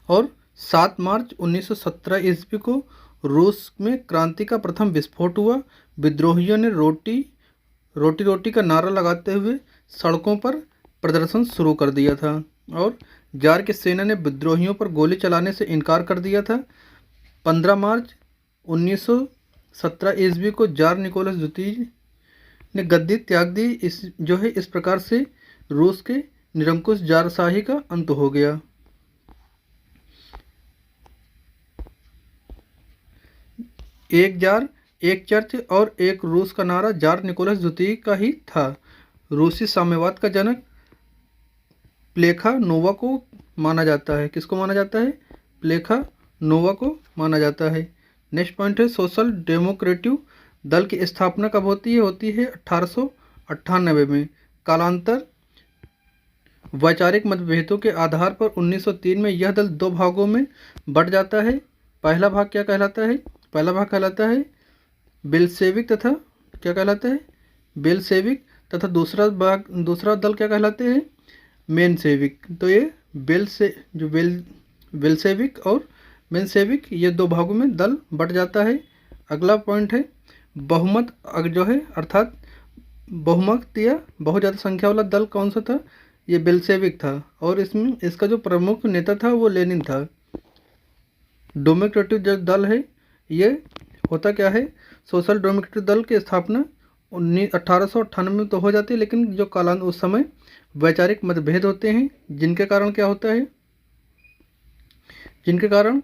और 7 मार्च 1917 ईस्वी को रूस में क्रांति का प्रथम विस्फोट हुआ। विद्रोहियों ने रोटी रोटी का नारा लगाते हुए सड़कों पर प्रदर्शन शुरू कर दिया था और जार की सेना ने विद्रोहियों पर गोली चलाने से इनकार कर दिया था। 15 मार्च 1917 ईस्वी को जार निकोलस द्वितीय ने गद्दी त्याग दी। इस प्रकार से रूस के निरंकुश जारशाही का अंत हो गया। एक जार, एक चर्च और एक रूस का नारा जार निकोलस द्वितीय का ही था। रूसी साम्यवाद का जनक प्लेखानोवा को माना जाता है। किसको माना जाता है? प्लेखानोवा को माना जाता है। नेक्स्ट पॉइंट है, सोशल डेमोक्रेटिव दल की स्थापना कब होती है? 1898 में। कालांतर वैचारिक मतभेदों के आधार पर 1903 में यह दल 2 भागों में बंट जाता है। पहला भाग क्या कहलाता है? पहला भाग कहलाता है बेल्शेविक तथा क्या कहलाता है? बेल्शेविक तथा दूसरा दल क्या कहलाते हैं? मेनशेविक। तो ये बेल्शेविक और मेनशेविक ये 2 भागों में दल बंट जाता है। अगला पॉइंट है बहुमत जो है अर्थात बहुमत या बहुत ज़्यादा संख्या वाला दल कौन सा था? ये बेल्शेविक था और इसमें इसका जो प्रमुख नेता था वो लेनिन था। डेमोक्रेटिक जो दल है ये होता क्या है? सोशल डेमोक्रेटिक दल की स्थापना 1898 में तो हो जाती है, लेकिन जो कालांतर उस समय वैचारिक मतभेद होते हैं जिनके कारण क्या होता है, जिनके कारण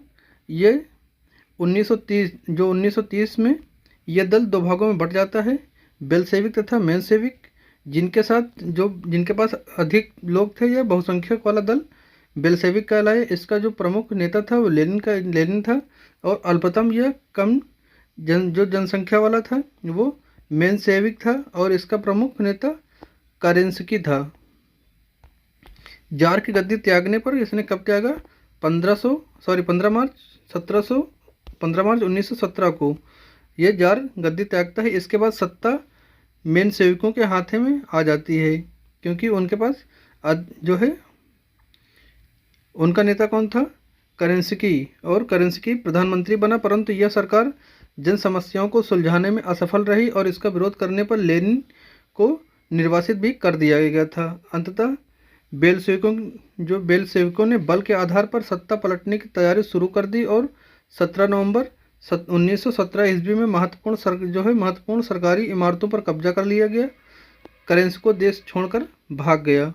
ये 1930 1930 में यह दल दो भागों में बट जाता है, बेलशेविक तथा मेंशेविक। जिनके पास अधिक लोग थे, यह बहुसंख्यक वाला दल बेलशेविक कहलाए। इसका जो प्रमुख नेता था वो लेनिन था, और अल्पतम यह कम जनसंख्या वाला था वो मेंशेविक था, और इसका प्रमुख नेता केरेंस्की था। जार की गद्दी त्यागने पर इसने कब त्यागा? 15 मार्च 1917 को यह जार गद्दी त्यागता है। इसके बाद सत्ता मेंशेविकों के हाथ में आ जाती है, क्योंकि उनके पास जो है उनका नेता कौन था? केरेंस्की। और केरेंस्की प्रधानमंत्री बना, परंतु यह सरकार जन समस्याओं को सुलझाने में असफल रही, और इसका विरोध करने पर लेनिन को निर्वासित भी कर दिया गया था। अंततः बेलशेविकों ने बल के आधार पर सत्ता पलटने की तैयारी शुरू कर दी, और 17 नवंबर 1917 ईस्वी में महत्वपूर्ण सरकारी इमारतों पर कब्जा कर लिया गया। केरेंस्की को देश छोड़कर भाग गया,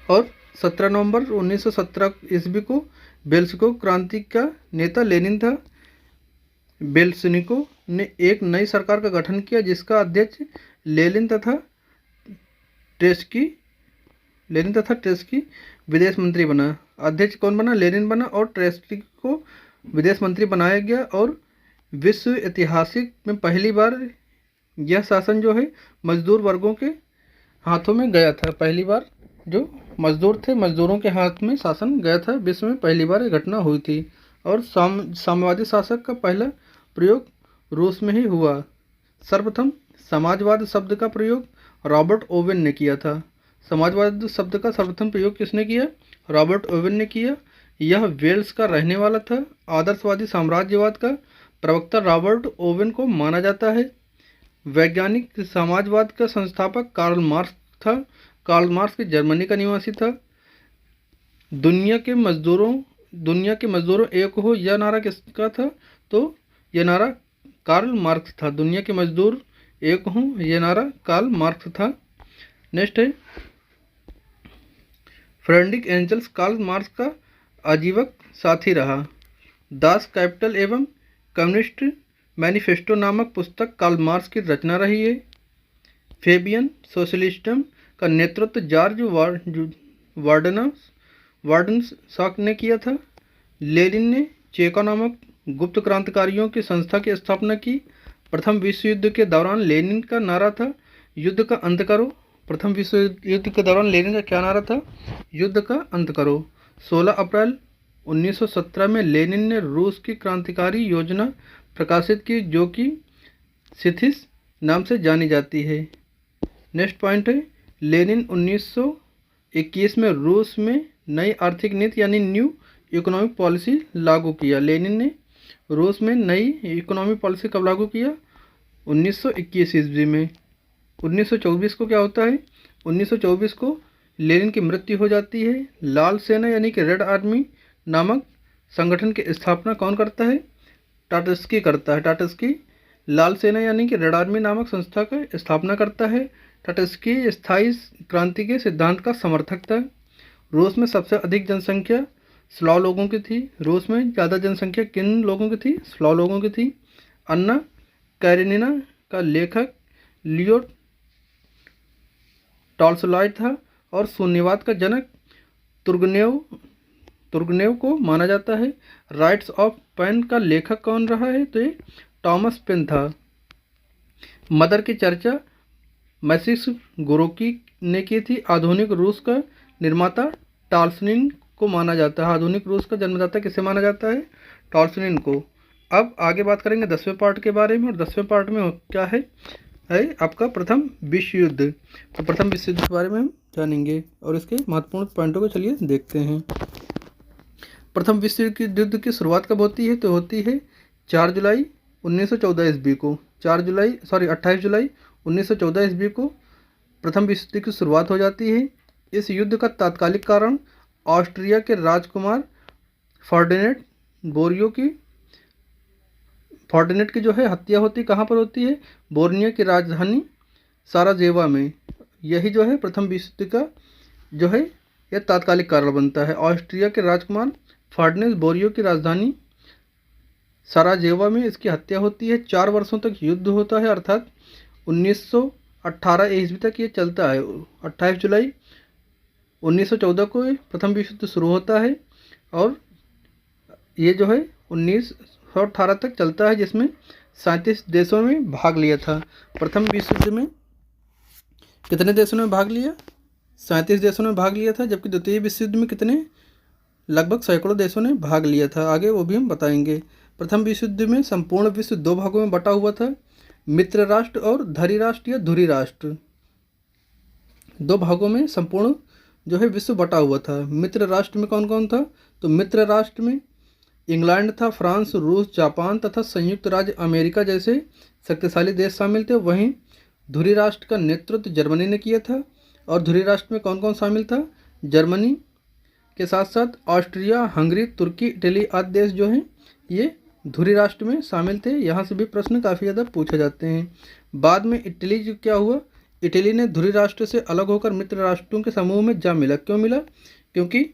और 17 नवंबर 1917 ईस्वी को बेलशेविक क्रांति का नेता लेनिन था। बेलशेविकों ने एक नई सरकार का गठन किया, जिसका अध्यक्ष लेनिन तथा ट्रेस्की विदेश मंत्री बना। अध्यक्ष कौन बना? लेनिन बना, और ट्रेस्की को विदेश मंत्री बनाया गया। और विश्व ऐतिहासिक में पहली बार यह शासन जो है मजदूर वर्गों के हाथों में गया था। पहली बार जो मजदूर थे, मजदूरों के हाथ में शासन गया था। विश्व में पहली बार यह घटना हुई थी। और साम्यवादी शासक का पहला प्रयोग रूस में ही हुआ। सर्वप्रथम समाजवाद शब्द का प्रयोग रॉबर्ट ओवेन ने किया था। समाजवाद शब्द का सर्वप्रथम प्रयोग किसने किया? रॉबर्ट ओवेन ने किया। यह वेल्स का रहने वाला था। आदर्शवादी साम्राज्यवाद का प्रवक्ता रॉबर्ट ओवेन को माना जाता है। वैज्ञानिक समाजवाद का संस्थापक कार्ल मार्क्स था। कार्ल मार्क्स की जर्मनी का निवासी था। दुनिया के मजदूरों एक हो, यह नारा किसका था? तो यह नारा कार्ल मार्क्स था। दुनिया के मजदूर एक हों, यह नारा कार्ल मार्क्स था। नेक्स्ट है फ्रेडरिक एंजल्स कार्ल मार्क्स का आजीवक साथी रहा। दास कैपिटल एवं कम्युनिस्ट मैनिफेस्टो नामक पुस्तक कार्ल मार्क्स की रचना रही है। फेबियन सोशलिज्म का नेतृत्व जॉर्ज वार्डनशॉक ने किया था। लेनिन ने चेको नामक गुप्त क्रांतिकारियों की संस्था की स्थापना की। प्रथम विश्व युद्ध के दौरान लेनिन का नारा था, युद्ध का अंत करो। प्रथम विश्व युद्ध के दौरान लेनिन का क्या नारा था? युद्ध का अंत करो। 16 अप्रैल 1917 में लेनिन ने रूस की क्रांतिकारी योजना प्रकाशित की, जो कि सिथिस नाम से जानी जाती है। नेक्स्ट पॉइंट है लेनिन 1921 में रूस में नई आर्थिक नीति यानी न्यू इकोनॉमिक पॉलिसी लागू किया। लेनिन ने रूस में नई इकोनॉमिक पॉलिसी कब लागू किया? 1921 ईस्वी में। 1924 को क्या होता है? 1924 को लेनिन की मृत्यु हो जाती है। लाल सेना यानी कि रेड आर्मी नामक संगठन की स्थापना कौन करता है? ट्राटस्की करता है। ट्राटस्की लाल सेना यानी कि रेड आर्मी नामक संस्था का स्थापना करता है। ट्राटस्की स्थायी क्रांति के सिद्धांत का समर्थक था। रूस में सबसे अधिक जनसंख्या स्लाव लोगों की थी। रूस में ज़्यादा जनसंख्या किन लोगों की थी? स्लाव लोगों की थी। अन्ना कैरेनिना का लेखक लियो टॉल्स्टॉय था, और शून्यवाद का जनक तुर्गनेव को माना जाता है। राइट्स ऑफ पेन का लेखक कौन रहा है? तो ये टॉमस पेन था। मदर की चर्चा मैसिस गोरोकी ने की थी। आधुनिक रूस का निर्माता टॉल्स्टॉय को माना जाता है। आधुनिक रूस का जन्मदाता किसे माना जाता है? टॉल्स्टॉय को। अब आगे बात करेंगे 10वें पार्ट के बारे में, और 10वें पार्ट में क्या है आपका प्रथम विश्व युद्ध। तो प्रथम विश्व युद्ध के बारे में हम जानेंगे, और इसके महत्वपूर्ण पॉइंटों को चलिए देखते हैं। प्रथम विश्व युद्ध की शुरुआत कब होती है? तो होती है 4 जुलाई 1914 ईस्वी को। 28 जुलाई 1914 ईस्वी को प्रथम विश्व युद्ध की शुरुआत हो जाती है। इस युद्ध का तात्कालिक कारण ऑस्ट्रिया के राजकुमार फर्डिनेंड की जो है हत्या होती। कहाँ पर होती है? बोर्निया की राजधानी साराजेवा में। यही जो है प्रथम विश्व युद्ध का जो है यह तात्कालिक कारण बनता है। ऑस्ट्रिया के राजकुमार फर्डिनेंड बोरियो की राजधानी सराजेवो में इसकी हत्या होती है। 4 वर्षों तक युद्ध होता है, अर्थात 1918 ईस्वी तक ये चलता है। 28 जुलाई 1914 को प्रथम विश्व युद्ध शुरू होता है और ये जो है 1918 तक चलता है, जिसमें 37 देशों में भाग लिया था। प्रथम विश्व युद्ध में कितने देशों ने भाग लिया? 37 देशों ने भाग लिया था, जबकि द्वितीय विश्व युद्ध में कितने? लगभग सैकड़ों देशों ने भाग लिया था। आगे वो भी हम बताएंगे। प्रथम विश्व युद्ध में संपूर्ण विश्व 2 भागों में बटा हुआ था, मित्र राष्ट्र और धरी राष्ट्र या धुरी राष्ट्र। 2 भागों में संपूर्ण जो है विश्व बटा हुआ था। मित्र राष्ट्र में कौन कौन था? तो मित्र राष्ट्र में इंग्लैंड था, फ्रांस, रूस, जापान तथा संयुक्त राज्य अमेरिका जैसे शक्तिशाली देश शामिल थे। वहीं धुरी राष्ट्र का नेतृत्व जर्मनी ने किया था। और धुरी राष्ट्र में कौन कौन शामिल था? जर्मनी के साथ साथ ऑस्ट्रिया, हंगरी, तुर्की, इटली आदि देश जो हैं ये धुरी राष्ट्र में शामिल थे। यहाँ से भी प्रश्न काफ़ी ज़्यादा पूछे जाते हैं। बाद में इटली जो क्या हुआ, इटली ने धुरी राष्ट्र से अलग होकर मित्र राष्ट्रों के समूह में जा मिला। क्यों मिला? क्योंकि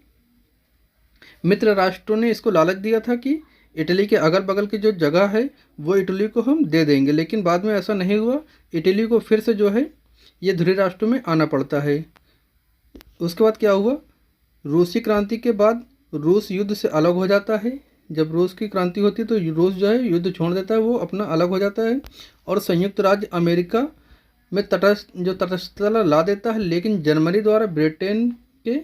मित्र राष्ट्रों ने इसको लालच दिया था कि इटली के अगल बगल की जो जगह है वो इटली को हम दे देंगे, लेकिन बाद में ऐसा नहीं हुआ। इटली को फिर से जो है ये धुरी राष्ट्रों में आना पड़ता है। उसके बाद क्या हुआ? रूसी क्रांति के बाद रूस युद्ध से अलग हो जाता है। जब रूस की क्रांति होती है तो रूस जो है युद्ध छोड़ देता है, वो अपना अलग हो जाता है और संयुक्त राज्य अमेरिका में तटस्थता ला देता है। लेकिन जर्मनी द्वारा ब्रिटेन के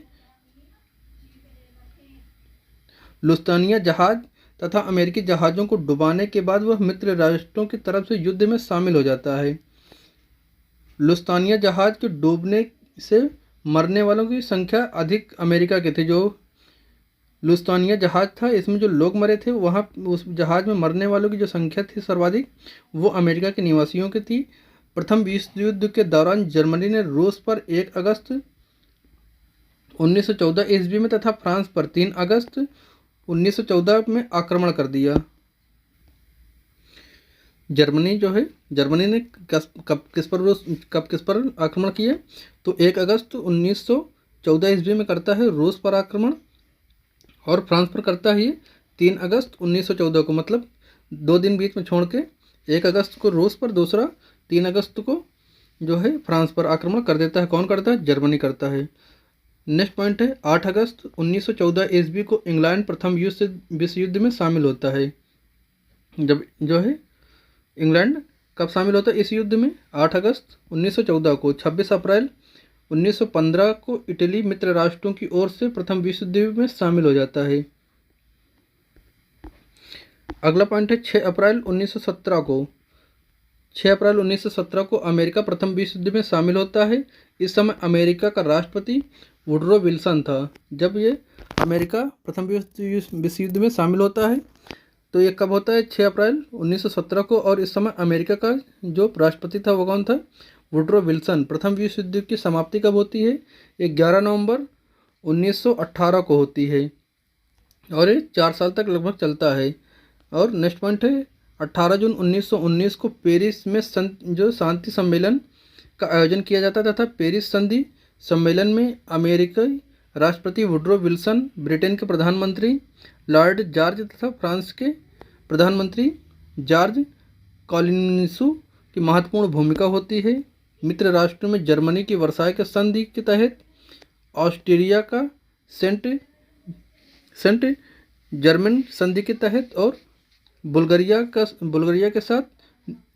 लुफ्तानिया जहाज तथा अमेरिकी जहाज़ों को डुबाने के बाद वह मित्र राष्ट्रों की तरफ से युद्ध में शामिल हो जाता है। लुफ्तानिया जहाज़ के डूबने से मरने वालों की संख्या अधिक अमेरिका के थे। जो लुफ्तानिया जहाज़ था इसमें जो लोग मरे थे, वहाँ उस जहाज़ में मरने वालों की जो संख्या थी सर्वाधिक वो अमेरिका के निवासियों की थी। प्रथम विश्व युद्ध के दौरान जर्मनी ने रूस पर 1 अगस्त 1914 ईस्वी में तथा फ्रांस पर 3 अगस्त 1914 में आक्रमण कर दिया। जर्मनी ने कब किस पर आक्रमण किया? तो 1 अगस्त 1914 ईस्वी में करता है रूस पर आक्रमण और फ्रांस पर करता है 3 अगस्त 1914 को, मतलब 2 दिन बीच में छोड़ के 1 अगस्त को रूस पर, दूसरा 3 अगस्त को जो है फ्रांस पर आक्रमण कर देता है। कौन करता है? जर्मनी करता है। नेक्स्ट पॉइंट है 8 अगस्त 1914 ईस्वी को इंग्लैंड प्रथम विश्व युद्ध में शामिल होता है। जब जो है इंग्लैंड कब शामिल होता है इस युद्ध में? 8 अगस्त 1914 को। 26 अप्रैल 1915 को इटली मित्र राष्ट्रों की ओर से प्रथम विश्व युद्ध में शामिल हो जाता है। अगला पॉइंट है 6 अप्रैल 1917 को। 6 अप्रैल 1917 को अमेरिका प्रथम विश्व युद्ध में शामिल होता है। इस समय अमेरिका का राष्ट्रपति वुडरो विल्सन था। जब ये अमेरिका प्रथम विश्व युद्ध में शामिल होता है तो ये कब होता है? 6 अप्रैल 1917 को। और इस समय अमेरिका का जो राष्ट्रपति था वो कौन था? Woodrow Wilson. प्रथम विश्व युद्ध की समाप्ति कब होती है? 11 नवंबर 1918 को होती है और ये 4 साल तक लगभग चलता है। और नेक्स्ट पॉइंट है 18 जून 1919 को पेरिस में जो शांति सम्मेलन का आयोजन किया जाता था। पेरिस संधि सम्मेलन में अमेरिकी राष्ट्रपति वुडरो विल्सन, ब्रिटेन के प्रधानमंत्री लॉर्ड जॉर्ज तथा फ्रांस के प्रधानमंत्री जॉर्ज कॉलिन्सू की महत्वपूर्ण भूमिका होती है। मित्र राष्ट्रों में जर्मनी की वर्साय के संधि के तहत ऑस्ट्रिया का सेंट जर्मन संधि के तहत और बुल्गारिया के साथ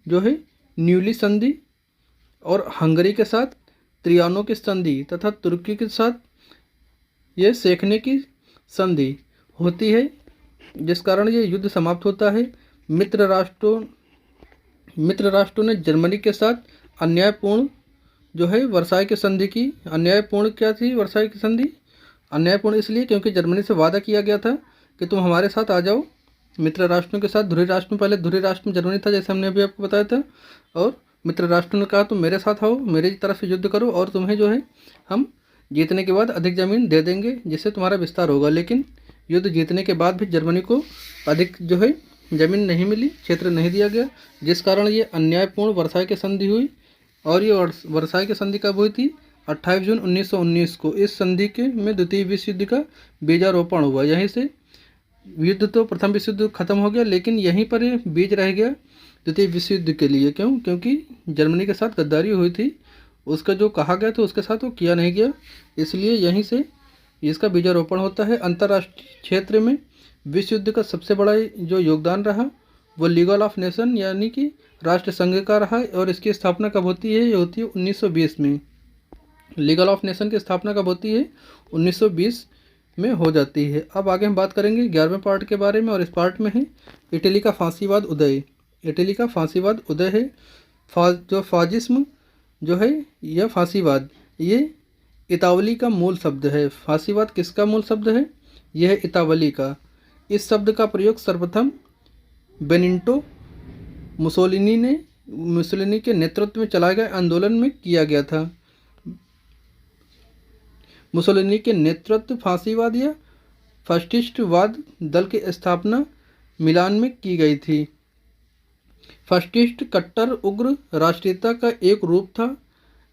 जो है न्यूली संधि और हंगरी के साथ त्रियानो की संधि तथा तुर्की के साथ ये सेखने की संधि होती है, जिस कारण ये युद्ध समाप्त होता है। मित्र राष्ट्रों ने जर्मनी के साथ अन्यायपूर्ण जो है वर्साय की संधि की। अन्यायपूर्ण क्या थी वर्साय की संधि? अन्यायपूर्ण इसलिए क्योंकि जर्मनी से वादा किया गया था कि तुम हमारे साथ आ जाओ मित्र राष्ट्रों के साथ। धुरी राष्ट्र में पहले धुरी राष्ट्र में जर्मनी था, जैसे हमने अभी आपको बताया था, और मित्र राष्ट्रों ने कहा तुम मेरे साथ आओ, मेरी तरफ से युद्ध करो और तुम्हें जो है हम जीतने के बाद अधिक ज़मीन दे देंगे जिससे तुम्हारा विस्तार होगा। लेकिन युद्ध जीतने के बाद भी जर्मनी को अधिक जो है ज़मीन नहीं मिली, क्षेत्र नहीं दिया गया, जिस कारण ये अन्यायपूर्ण वर्साय की संधि हुई। और ये वर्साय की संधि कब हुई थी? 28 जून 1919 को। इस संधि के में द्वितीय विश्व युद्ध का बीजारोपण हुआ। यहीं से युद्ध तो प्रथम विश्व युद्ध खत्म हो गया, लेकिन यहीं पर ये बीज रह गया द्वितीय विश्व युद्ध के लिए। क्यों? क्योंकि जर्मनी के साथ गद्दारी हुई थी, उसका जो कहा गया था उसके साथ वो किया नहीं गया, इसलिए यहीं से इसका बीजारोपण होता है। अंतर्राष्ट्रीय क्षेत्र में विश्व युद्ध का सबसे बड़ा जो योगदान रहा वो लीग ऑफ नेशन यानी कि राष्ट्र संघ का रहा। और इसकी स्थापना कब होती है? ये होती है 1920 में। लीग ऑफ नेशन की स्थापना कब होती है? 1920 में हो जाती है। अब आगे हम बात करेंगे 11वें पार्ट के बारे में, और इस पार्ट में है इटली का फांसीवाद उदय। इटली का फांसीवाद उदय है। जो फाजिस्म जो है यह फांसीवाद, ये इतावली का मूल शब्द है। फांसीवाद किसका मूल शब्द है? यह है इतावली का। इस शब्द का प्रयोग सर्वप्रथम बेनिटो मुसोलिनी के नेतृत्व में चलाए गए आंदोलन में किया गया था। मुसोलिनी के नेतृत्व फांसीवाद या फाशिस्टवाद दल की स्थापना मिलान में की गई थी। फाशिस्ट कट्टर उग्र राष्ट्रीयता का एक रूप था।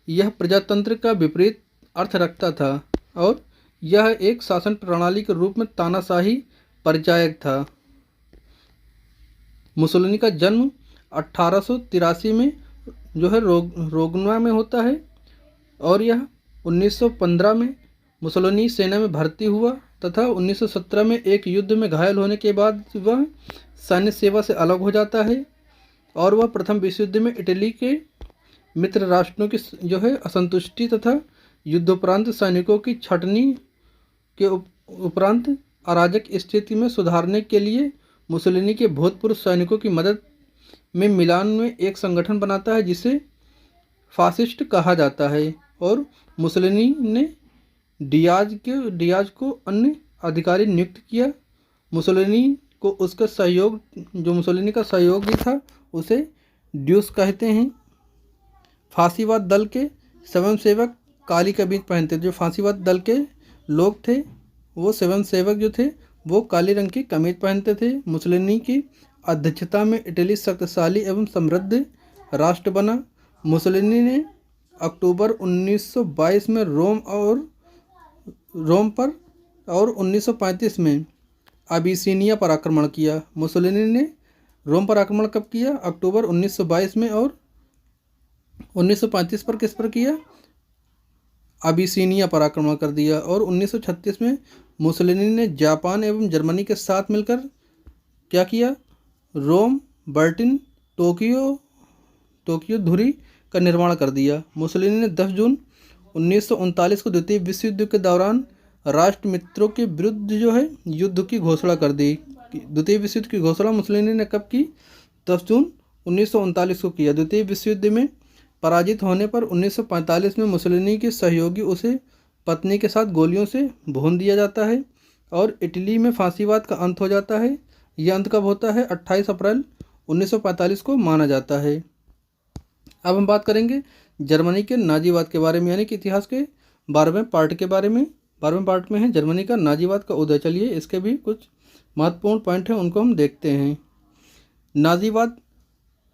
यह प्रजातंत्र का विपरीत अर्थ रखता था और यह एक शासन प्रणाली के रूप में तानाशाही परिचायक था। मुसोलिनी का जन्म 1883 में जो है रोगना में होता है और यह 1915 में मुसोलिनी सेना में भर्ती हुआ तथा 1917 में एक युद्ध में घायल होने के बाद वह सैन्य सेवा से अलग हो जाता है और वह प्रथम विश्व युद्ध में इटली के मित्र राष्ट्रों की जो है असंतुष्टि तथा युद्धोपरांत सैनिकों की छटनी के उपरांत अराजक स्थिति में सुधारने के लिए मुसोलिनी के भूतपूर्व सैनिकों की मदद में मिलान में एक संगठन बनाता है जिसे फासिस्ट कहा जाता है। और मुसोलिनी ने डियाज को अन्य अधिकारी नियुक्त किया। मुसोलिनी को उसका सहयोग जो मुसोलिनी का सहयोगी था उसे ड्यूस कहते हैं। फांसीवाद दल के स्वयंसेवक काली कमीज पहनते थे। जो फांसीवाद दल के लोग थे वो स्वयंसेवक जो थे वो काले रंग की कमीज पहनते थे। मुसोलिनी की अध्यक्षता में इटली शक्तिशाली एवं समृद्ध राष्ट्र बना। मुसोलिनी ने अक्टूबर 1922 में रोम पर और 1935 में अबिसिनिया पर आक्रमण किया। मुसोलिनी ने रोम पर आक्रमण कब किया? अक्टूबर 1922 में। और 1935 पर किस पर किया? अबिसिनिया पर आक्रमण कर दिया। और 1936 में मुसोलिनी ने जापान एवं जर्मनी के साथ मिलकर क्या किया? रोम, बर्लिन, टोक्यो धुरी का निर्माण कर दिया। मुसोलिनी ने 10 जून 1939 को द्वितीय विश्व युद्ध के दौरान राष्ट्र मित्रों के विरुद्ध जो है युद्ध की घोषणा कर दी। द्वितीय विश्व युद्ध की घोषणा मुसोलिनी ने कब की? 10 जून 1939 को किया। द्वितीय विश्व युद्ध में पराजित होने पर 1945 में मुसोलिनी के सहयोगी उसे पत्नी के साथ गोलियों से भून दिया जाता है और इटली में फांसीवाद का अंत हो जाता है। यह अंत कब होता है? 28 अप्रैल 1945 को माना जाता है। अब हम बात करेंगे जर्मनी के नाजीवाद के बारे में, यानी कि इतिहास के 12वें पार्ट के बारे में। 12वें पार्ट में है जर्मनी का नाजीवाद का उदय। चलिए इसके भी कुछ महत्वपूर्ण पॉइंट हैं उनको हम देखते हैं। नाजीवाद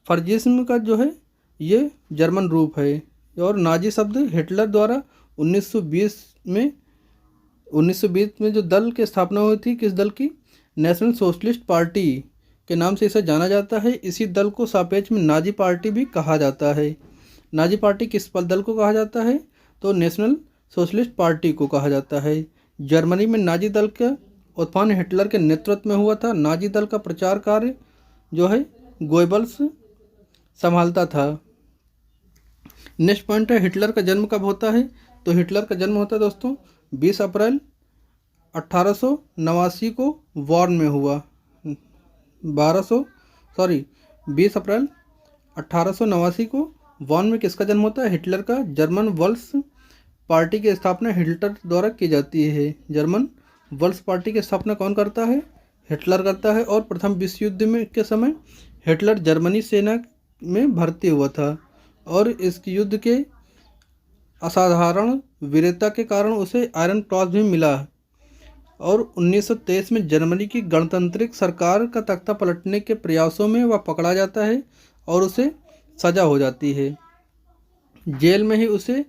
फर्जिज्म का जो है ये जर्मन रूप है और नाजी शब्द हिटलर द्वारा 1920 में जो दल की स्थापना हुई थी, किस दल की? नेशनल सोशलिस्ट पार्टी के नाम से इसे जाना जाता है। इसी दल को सापेक्ष में नाजी पार्टी भी कहा जाता है। नाजी पार्टी किस दल को कहा जाता है? तो नेशनल सोशलिस्ट पार्टी को कहा जाता है। जर्मनी में नाजी दल का उत्थान हिटलर के नेतृत्व में हुआ था। नाजी दल का प्रचार कार्य जो है गोएबल्स संभालता था। नेक्स्ट पॉइंट है हिटलर का जन्म कब होता है? तो हिटलर का जन्म होता है दोस्तों 20 अप्रैल 1889 को वॉर्न में हुआ। 20 अप्रैल 1889 को वॉर्न में किसका जन्म होता है? हिटलर का। जर्मन वर्ल्स पार्टी की स्थापना हिटलर द्वारा की जाती है। जर्मन वर्ल्स पार्टी की स्थापना कौन करता है? हिटलर करता है। और प्रथम विश्व युद्ध में के समय हिटलर जर्मनी सेना में भर्ती हुआ था और इस युद्ध के असाधारण वीरता के कारण उसे आयरन क्रॉस भी मिला। और 1923 में जर्मनी की गणतांत्रिक सरकार का तख्ता पलटने के प्रयासों में वह पकड़ा जाता है और उसे सजा हो जाती है। जेल में ही उसे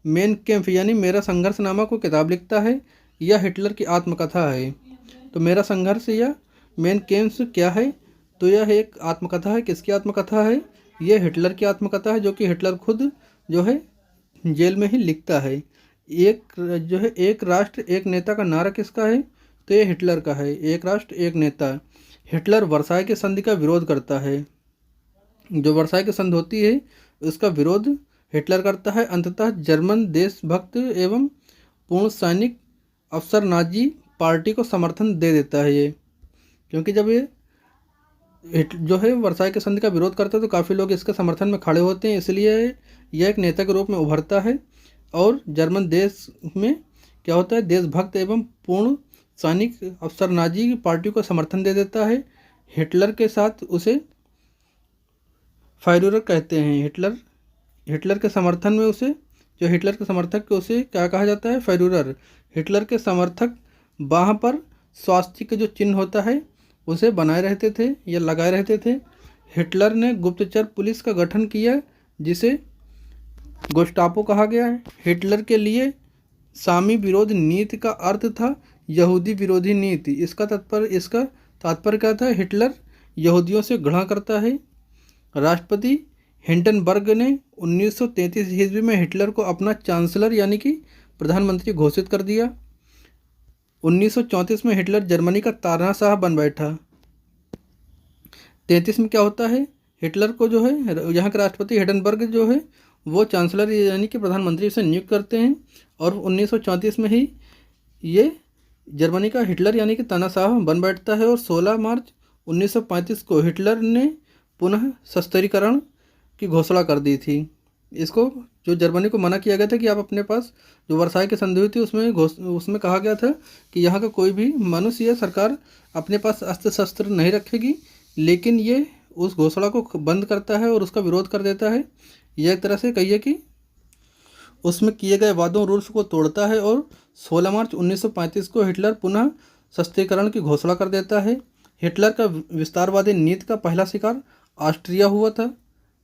मेन कैंप यानी मेरा संघर्षनामा को किताब लिखता है। यह हिटलर की आत्मकथा है। तो मेरा संघर्ष या मेन केम्स क्या है? तो यह एक आत्मकथा है। किसकी आत्मकथा है? ये हिटलर की आत्मकथा है, जो कि हिटलर खुद जो है जेल में ही लिखता है। एक राष्ट्र एक नेता का नारा किसका है? तो ये हिटलर का है, एक राष्ट्र एक नेता। हिटलर वर्साई की संधि का विरोध करता है। जो वर्साई की संधि होती है उसका विरोध हिटलर करता है। अंततः जर्मन देशभक्त एवं पूर्ण सैनिक अफसर नाजी पार्टी को समर्थन दे देता है ये, क्योंकि जब ये जो है वर्साई की संधि का विरोध करता है तो काफ़ी लोग इसके समर्थन में खड़े होते हैं, इसलिए यह एक नेता के रूप में उभरता है। और जर्मन देश में क्या होता है? देशभक्त एवं पूर्ण सैनिक अफसर नाजी पार्टी को समर्थन दे देता है। हिटलर के साथ उसे फायरूरर कहते हैं। हिटलर के समर्थन में उसे, जो हिटलर के समर्थक को उसे क्या कहा जाता है? फायरूरर। हिटलर के समर्थक बाह पर स्वास्तिक का जो चिन्ह होता है उसे बनाए रहते थे या लगाए रहते थे। हिटलर ने गुप्तचर पुलिस का गठन किया जिसे गेस्टापो कहा गया है। हिटलर के लिए सामी विरोध नीति का अर्थ था यहूदी विरोधी नीति। इसका तात्पर्य क्या था? हिटलर यहूदियों से घृणा करता है। राष्ट्रपति हिंडनबर्ग ने 1933 ईस्वी में हिटलर को अपना चांसलर यानी कि प्रधानमंत्री घोषित कर दिया। 1934 में हिटलर जर्मनी का तानाशाह बन बैठा। 33 में क्या होता है? हिटलर को जो है यहाँ के राष्ट्रपति हिंडनबर्ग जो है वो चांसलर यानी कि प्रधानमंत्री से नियुक्त करते हैं। और 1934 में ही ये जर्मनी का हिटलर यानी कि तानाशाह बन बैठता है। और 16 मार्च 1935 को हिटलर ने पुनः सशस्त्रीकरण की घोषणा कर दी थी। इसको जो जर्मनी को मना किया गया था कि आप अपने पास जो वर्साई की संधि हुई थी उसमें कहा गया था कि यहाँ का कोई भी मनुष्य या सरकार अपने पास अस्त्र शस्त्र नहीं रखेगी, लेकिन ये उस घोषणा को बंद करता है और उसका विरोध कर देता है। यह एक तरह से कहिए कि उसमें किए गए वादों रूल्स को तोड़ता है। और 16 मार्च 1935 को हिटलर पुनः सशस्त्रीकरण की घोषणा कर देता है। हिटलर का विस्तारवादी नीति का पहला शिकार ऑस्ट्रिया हुआ था।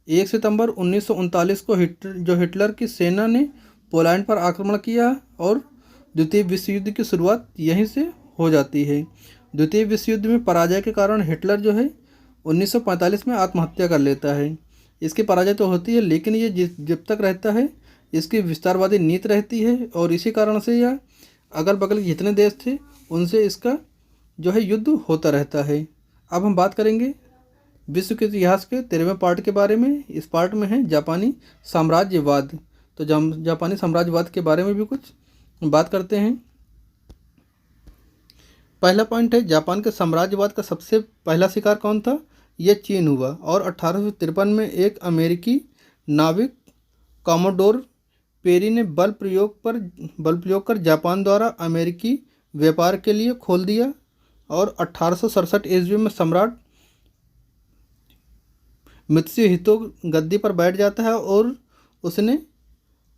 1 सितंबर 1939 को हिटलर की सेना ने पोलैंड पर आक्रमण किया और द्वितीय विश्व युद्ध की शुरुआत यहीं से हो जाती है। द्वितीय विश्व युद्ध में पराजय के कारण हिटलर जो है 1945 में आत्महत्या कर लेता है। इसकी पराजय तो होती है, लेकिन ये जब तक रहता है इसकी विस्तारवादी नीति रहती है और इसी कारण से यह अगल बगल के जितने देश थे उनसे इसका जो है युद्ध होता रहता है। अब हम बात करेंगे विश्व के इतिहास के 13वें पार्ट के बारे में। इस पार्ट में है जापानी साम्राज्यवाद। तो जापानी साम्राज्यवाद के बारे में भी कुछ बात करते हैं। पहला पॉइंट है जापान के साम्राज्यवाद का सबसे पहला शिकार कौन था? यह चीन हुआ। और 1853 में एक अमेरिकी नाविक कॉमोडोर पेरी ने बल प्रयोग कर जापान द्वारा अमेरिकी व्यापार के लिए खोल दिया। और 1867 ईस्वी में सम्राट मित्सुहितो गद्दी पर बैठ जाता है और उसने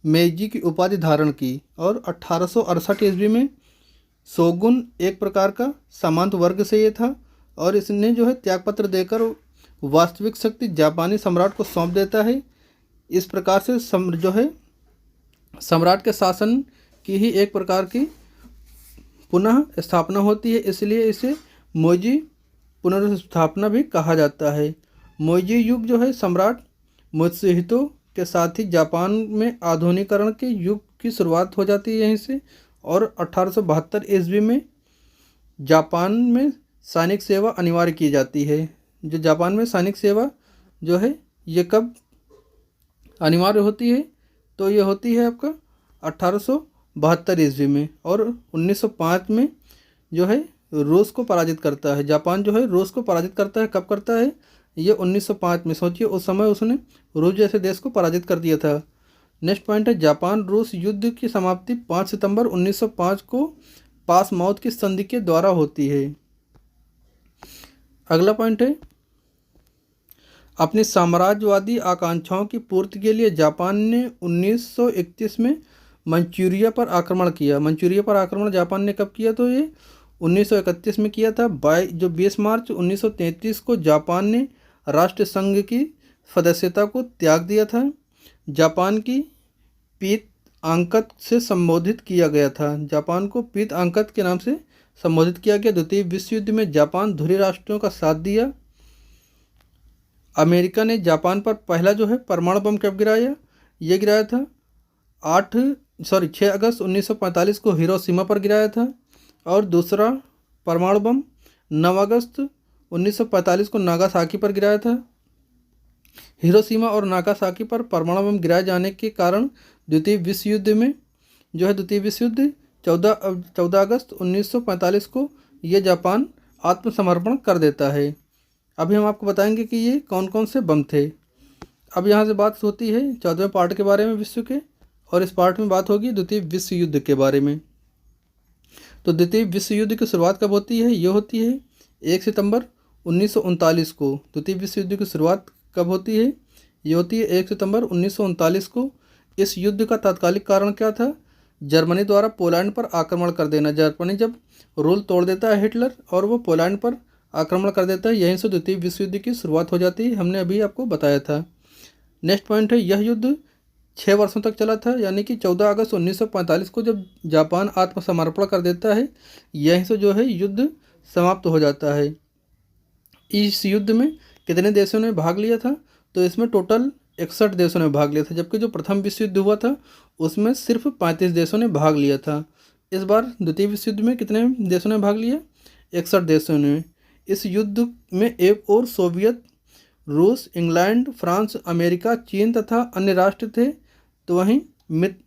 मेइजी की उपाधि धारण की। और 1868 ईस्वी में शोगुन एक प्रकार का सामंत वर्ग से ये था और इसने जो है त्यागपत्र देकर वास्तविक शक्ति जापानी सम्राट को सौंप देता है। इस प्रकार से जो है सम्राट के शासन की ही एक प्रकार की पुनः स्थापना होती है, इसलिए इसे मोइजी पुनर्स्थापना भी कहा जाता है। मोइजी युग जो है सम्राट मित्सुहितो के साथ ही जापान में आधुनिकीकरण के युग की शुरुआत हो जाती है यहीं से। और 1872 ईस्वी में जापान में सैनिक सेवा अनिवार्य की जाती है। जो जापान में सैनिक सेवा जो है ये कब अनिवार्य होती है? तो ये होती है आपका 1872 ईस्वी में। और 1905 में जो है रूस को पराजित करता है। जापान जो है रूस को पराजित करता है। कब करता है? ये 1905 में। सोचिए उस समय उसने रूस जैसे देश को पराजित कर दिया था। नेक्स्ट पॉइंट है जापान रूस युद्ध की समाप्ति 5 सितंबर 1905 को पासमाउथ की संधि के द्वारा होती है। अगला पॉइंट है अपनी साम्राज्यवादी आकांक्षाओं की पूर्ति के लिए जापान ने 1931 में मंचूरिया पर आक्रमण किया। मंचूरिया पर आक्रमण जापान ने कब किया? तो ये 1931 में किया था। 20 मार्च 1933 को जापान ने राष्ट्र संघ की सदस्यता को त्याग दिया था। जापान की पीत आंकत से संबोधित किया गया था। जापान को पीत आंकत के नाम से संबोधित किया गया। द्वितीय विश्व युद्ध में जापान धुरी राष्ट्रों का साथ दिया। अमेरिका ने जापान पर पहला जो है परमाणु बम कब गिराया? ये गिराया था 6 अगस्त 1945 को हिरोशिमा पर गिराया था। और दूसरा परमाणु बम 9 अगस्त 1945 को नागासाकी पर गिराया था। हिरोशिमा और नागासाकी पर परमाणु बम गिराए जाने के कारण द्वितीय विश्व युद्ध में जो है द्वितीय विश्व युद्ध 14 अगस्त 1945 को ये जापान आत्मसमर्पण कर देता है। अभी हम आपको बताएंगे कि ये कौन कौन से बम थे। अब यहाँ से बात होती है 14वें पार्ट के बारे में विश्व के, और इस पार्ट में बात होगी द्वितीय विश्व युद्ध के बारे में। तो द्वितीय विश्व युद्ध की शुरुआत कब होती है? ये होती है 1 सितंबर 1939 को। द्वितीय विश्व युद्ध की शुरुआत कब होती है? ये होती है 1 सितंबर 1939 को। इस युद्ध का तात्कालिक कारण क्या था? जर्मनी द्वारा पोलैंड पर आक्रमण कर देना। जर्मनी जब रूल तोड़ देता है हिटलर और वो पोलैंड पर आक्रमण कर देता है, यहीं से द्वितीय विश्व युद्ध की शुरुआत हो जाती है। हमने अभी आपको बताया था। नेक्स्ट पॉइंट है, यह युद्ध 6 वर्षों तक चला था, यानी कि 14 अगस्त 1945 को जब जापान आत्मसमर्पण कर देता है, यहीं से जो है युद्ध समाप्त हो जाता है। इस युद्ध में कितने देशों ने भाग लिया था? तो इसमें टोटल 61 देशों ने भाग लिया था, जबकि जो प्रथम विश्व युद्ध हुआ था उसमें सिर्फ 35 देशों ने भाग लिया था। इस बार द्वितीय विश्व युद्ध में कितने देशों ने भाग लिया? 61 देशों ने। इस युद्ध में एक और सोवियत, रूस, इंग्लैंड, फ्रांस, अमेरिका, चीन तथा अन्य राष्ट्र थे। तो वहीं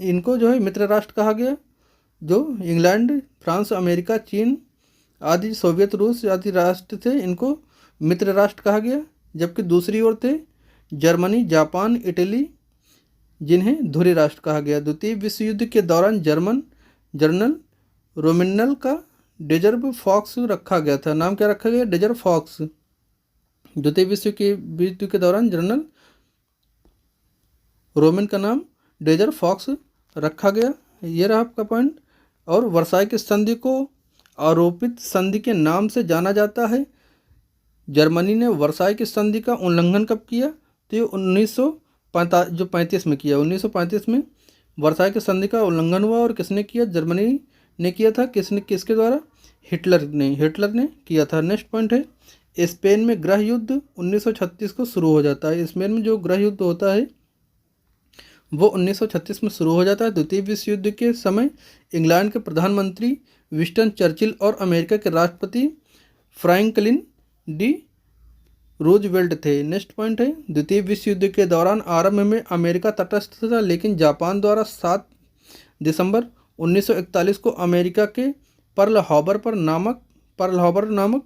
इनको जो है मित्र राष्ट्र कहा गया। जो इंग्लैंड, फ्रांस, अमेरिका, चीन आदि, सोवियत, रूस आदि राष्ट्र थे, इनको मित्र राष्ट्र कहा गया। जबकि दूसरी ओर थे जर्मनी, जापान, इटली, जिन्हें धुरी राष्ट्र कहा गया। द्वितीय विश्व युद्ध के दौरान जनरल रोमेनल का डेजर्फ फॉक्स रखा गया था। नाम क्या रखा गया? डेजर्फ फॉक्स। द्वितीय विश्व युद्ध के दौरान जनरल रोमेन का नाम डेजर्फ फॉक्स रखा गया। ये रहा आपका पॉइंट। और वर्साई की संधि को आरोपित संधि के नाम से जाना जाता है। जर्मनी ने वर्साई की संधि का उल्लंघन कब किया? तो ये 1935 में किया। 1935 में वर्साई की संधि का उल्लंघन हुआ। और किसने किया? जर्मनी ने किया था। किसके द्वारा? हिटलर ने किया था। नेक्स्ट पॉइंट है, स्पेन में गृह युद्ध 1936 को शुरू हो जाता है। स्पेन में जो गृह युद्ध होता है वो 1936 में शुरू हो जाता है। द्वितीय विश्व युद्ध के समय इंग्लैंड के प्रधानमंत्री विंस्टन चर्चिल और अमेरिका के राष्ट्रपति फ्रैंकलिन डी रूजवेल्ट थे। नेक्स्ट पॉइंट है, द्वितीय विश्व युद्ध के दौरान आरंभ में अमेरिका तटस्थ था, लेकिन जापान द्वारा 7 दिसंबर 1941 को अमेरिका के पर्ल हार्बर नामक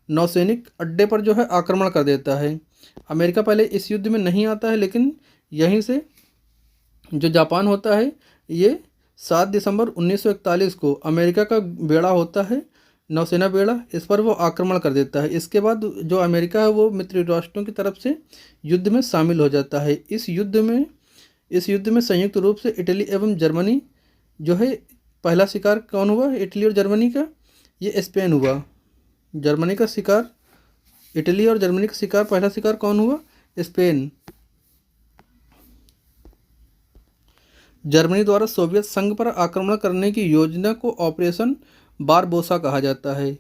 नौसैनिक अड्डे पर जो है आक्रमण कर देता है। अमेरिका पहले इस युद्ध में नहीं आता है, लेकिन यहीं से जो जापान होता है, ये 7 दिसंबर 1941 को अमेरिका का बेड़ा होता है, नौसेना बेड़ा, इस पर वो आक्रमण कर देता है। इसके बाद जो अमेरिका है वो मित्र राष्ट्रों की तरफ से युद्ध में शामिल हो जाता है। इस युद्ध में संयुक्त रूप से इटली एवं जर्मनी जो है, पहला शिकार कौन हुआ? इटली और जर्मनी का? ये स्पेन हुआ। जर्मनी का शिकार, इटली और जर्मनी का शिकार, पहला शिकार कौन हुआ? स्पेन। जर्मनी द्वारा सोवियत संघ पर आक्रमण करने की योजना को ऑपरेशन बारबोसा कहा जाता है।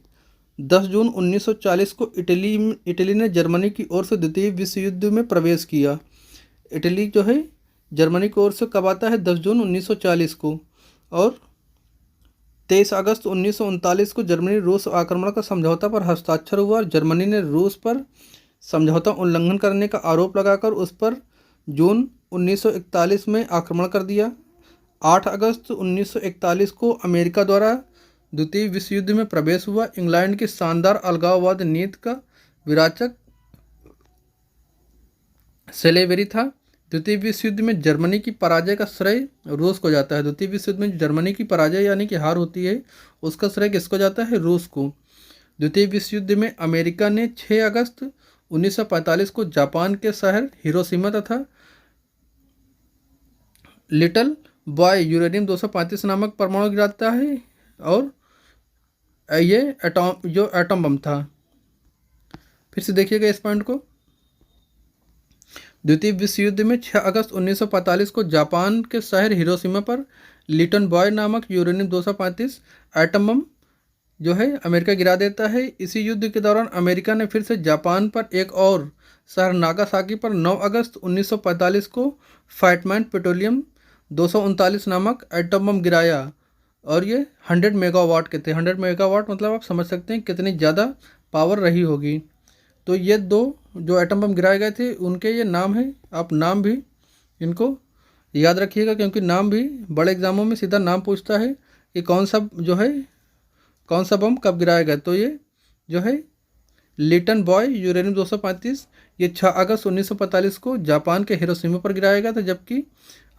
10 जून 1940 को इटली ने जर्मनी की ओर से द्वितीय विश्व युद्ध में प्रवेश किया। इटली जो है जर्मनी की ओर से कब आता है? 10 जून 1940 को। और 23 अगस्त 1939 को जर्मनी रूस आक्रमण का समझौता पर हस्ताक्षर हुआ। जर्मनी ने रूस पर समझौता उल्लंघन करने का आरोप लगाकर उस पर जून 1941 में आक्रमण कर दिया। 8 अगस्त 1941 को अमेरिका द्वारा द्वितीय विश्व युद्ध में प्रवेश हुआ। इंग्लैंड की शानदार अलगाववाद नीति का विराचक सेलेवेरी था। द्वितीय विश्व युद्ध में जर्मनी की पराजय का श्रेय रूस को जाता है। द्वितीय विश्व युद्ध में जर्मनी की पराजय यानी कि हार होती है, उसका श्रेय किसको जाता है? रूस को। द्वितीय विश्व युद्ध में अमेरिका ने 6 अगस्त 1945 को जापान के शहर हिरोशिमा तथा लिटिल बॉय यूरेनियम 235 नामक परमाणु गिराता है, और ये एटम बम था। फिर से देखिएगा इस पॉइंट को। द्वितीय विश्व युद्ध में 6 अगस्त 1945 को जापान के शहर हिरोशिमा पर लिटिल बॉय नामक यूरेनियम 235 एटम बम जो है अमेरिका गिरा देता है। इसी युद्ध के दौरान अमेरिका ने फिर से जापान पर एक और शहर नागासाकी पर 9 अगस्त 1945 को फैटमैन पेट्रोलियम 239 नामक एटम बम गिराया और ये 100 मेगावाट के थे। 100 मेगावाट मतलब आप समझ सकते हैं कितनी ज़्यादा पावर रही होगी। तो ये दो जो एटम बम गिराए गए थे उनके ये नाम हैं, आप नाम भी इनको याद रखिएगा क्योंकि नाम भी बड़े एग्जामों में सीधा नाम पूछता है कि कौन सा बम कब गिराया गया। तो ये जो है लिटन बॉय यूरेनियम 235 ये 6 अगस्त 1945 को जापान के हिरोशिमा पर गिराया गया था, जबकि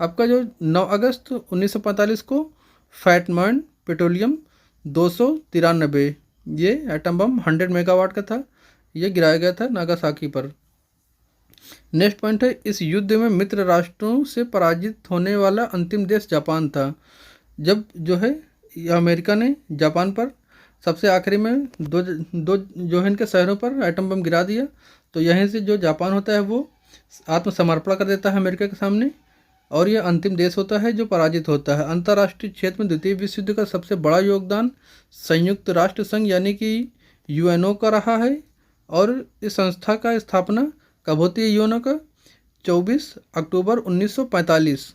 आपका जो 9 अगस्त 1945 को फैटमैन पेट्रोलियम 293 ये एटम बम 100 मेगावाट का था, ये गिराया गया था नागासाकी पर। नेक्स्ट पॉइंट है, इस युद्ध में मित्र राष्ट्रों से पराजित होने वाला अंतिम देश जापान था। जब जो है अमेरिका ने जापान पर सबसे आखिरी में दो जो है इनके शहरों पर एटम बम गिरा दिया, तो यहीं से जो जापान होता है वो आत्मसमर्पण कर देता है अमेरिका के सामने और यह अंतिम देश होता है जो पराजित होता है। अंतर्राष्ट्रीय क्षेत्र में द्वितीय विश्व युद्ध का सबसे बड़ा योगदान संयुक्त राष्ट्र संघ यानी कि यूएनओ का रहा है और इस संस्था का स्थापना कब होती है यूएनओ का 24 अक्टूबर 1945।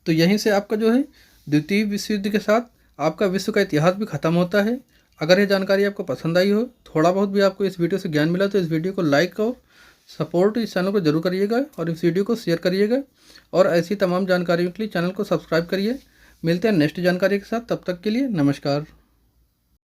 तो यहीं से आपका जो है द्वितीय विश्व युद्ध के साथ आपका विश्व का इतिहास भी खत्म होता है। अगर ये जानकारी आपको पसंद आई हो, थोड़ा बहुत भी आपको इस वीडियो से ज्ञान मिला, तो इस वीडियो को लाइक और सपोर्ट इस चैनल को जरूर करिएगा और इस वीडियो को शेयर करिएगा और ऐसी तमाम जानकारियों के लिए चैनल को सब्सक्राइब करिए। मिलते हैं नेक्स्ट जानकारी के साथ, तब तक के लिए नमस्कार।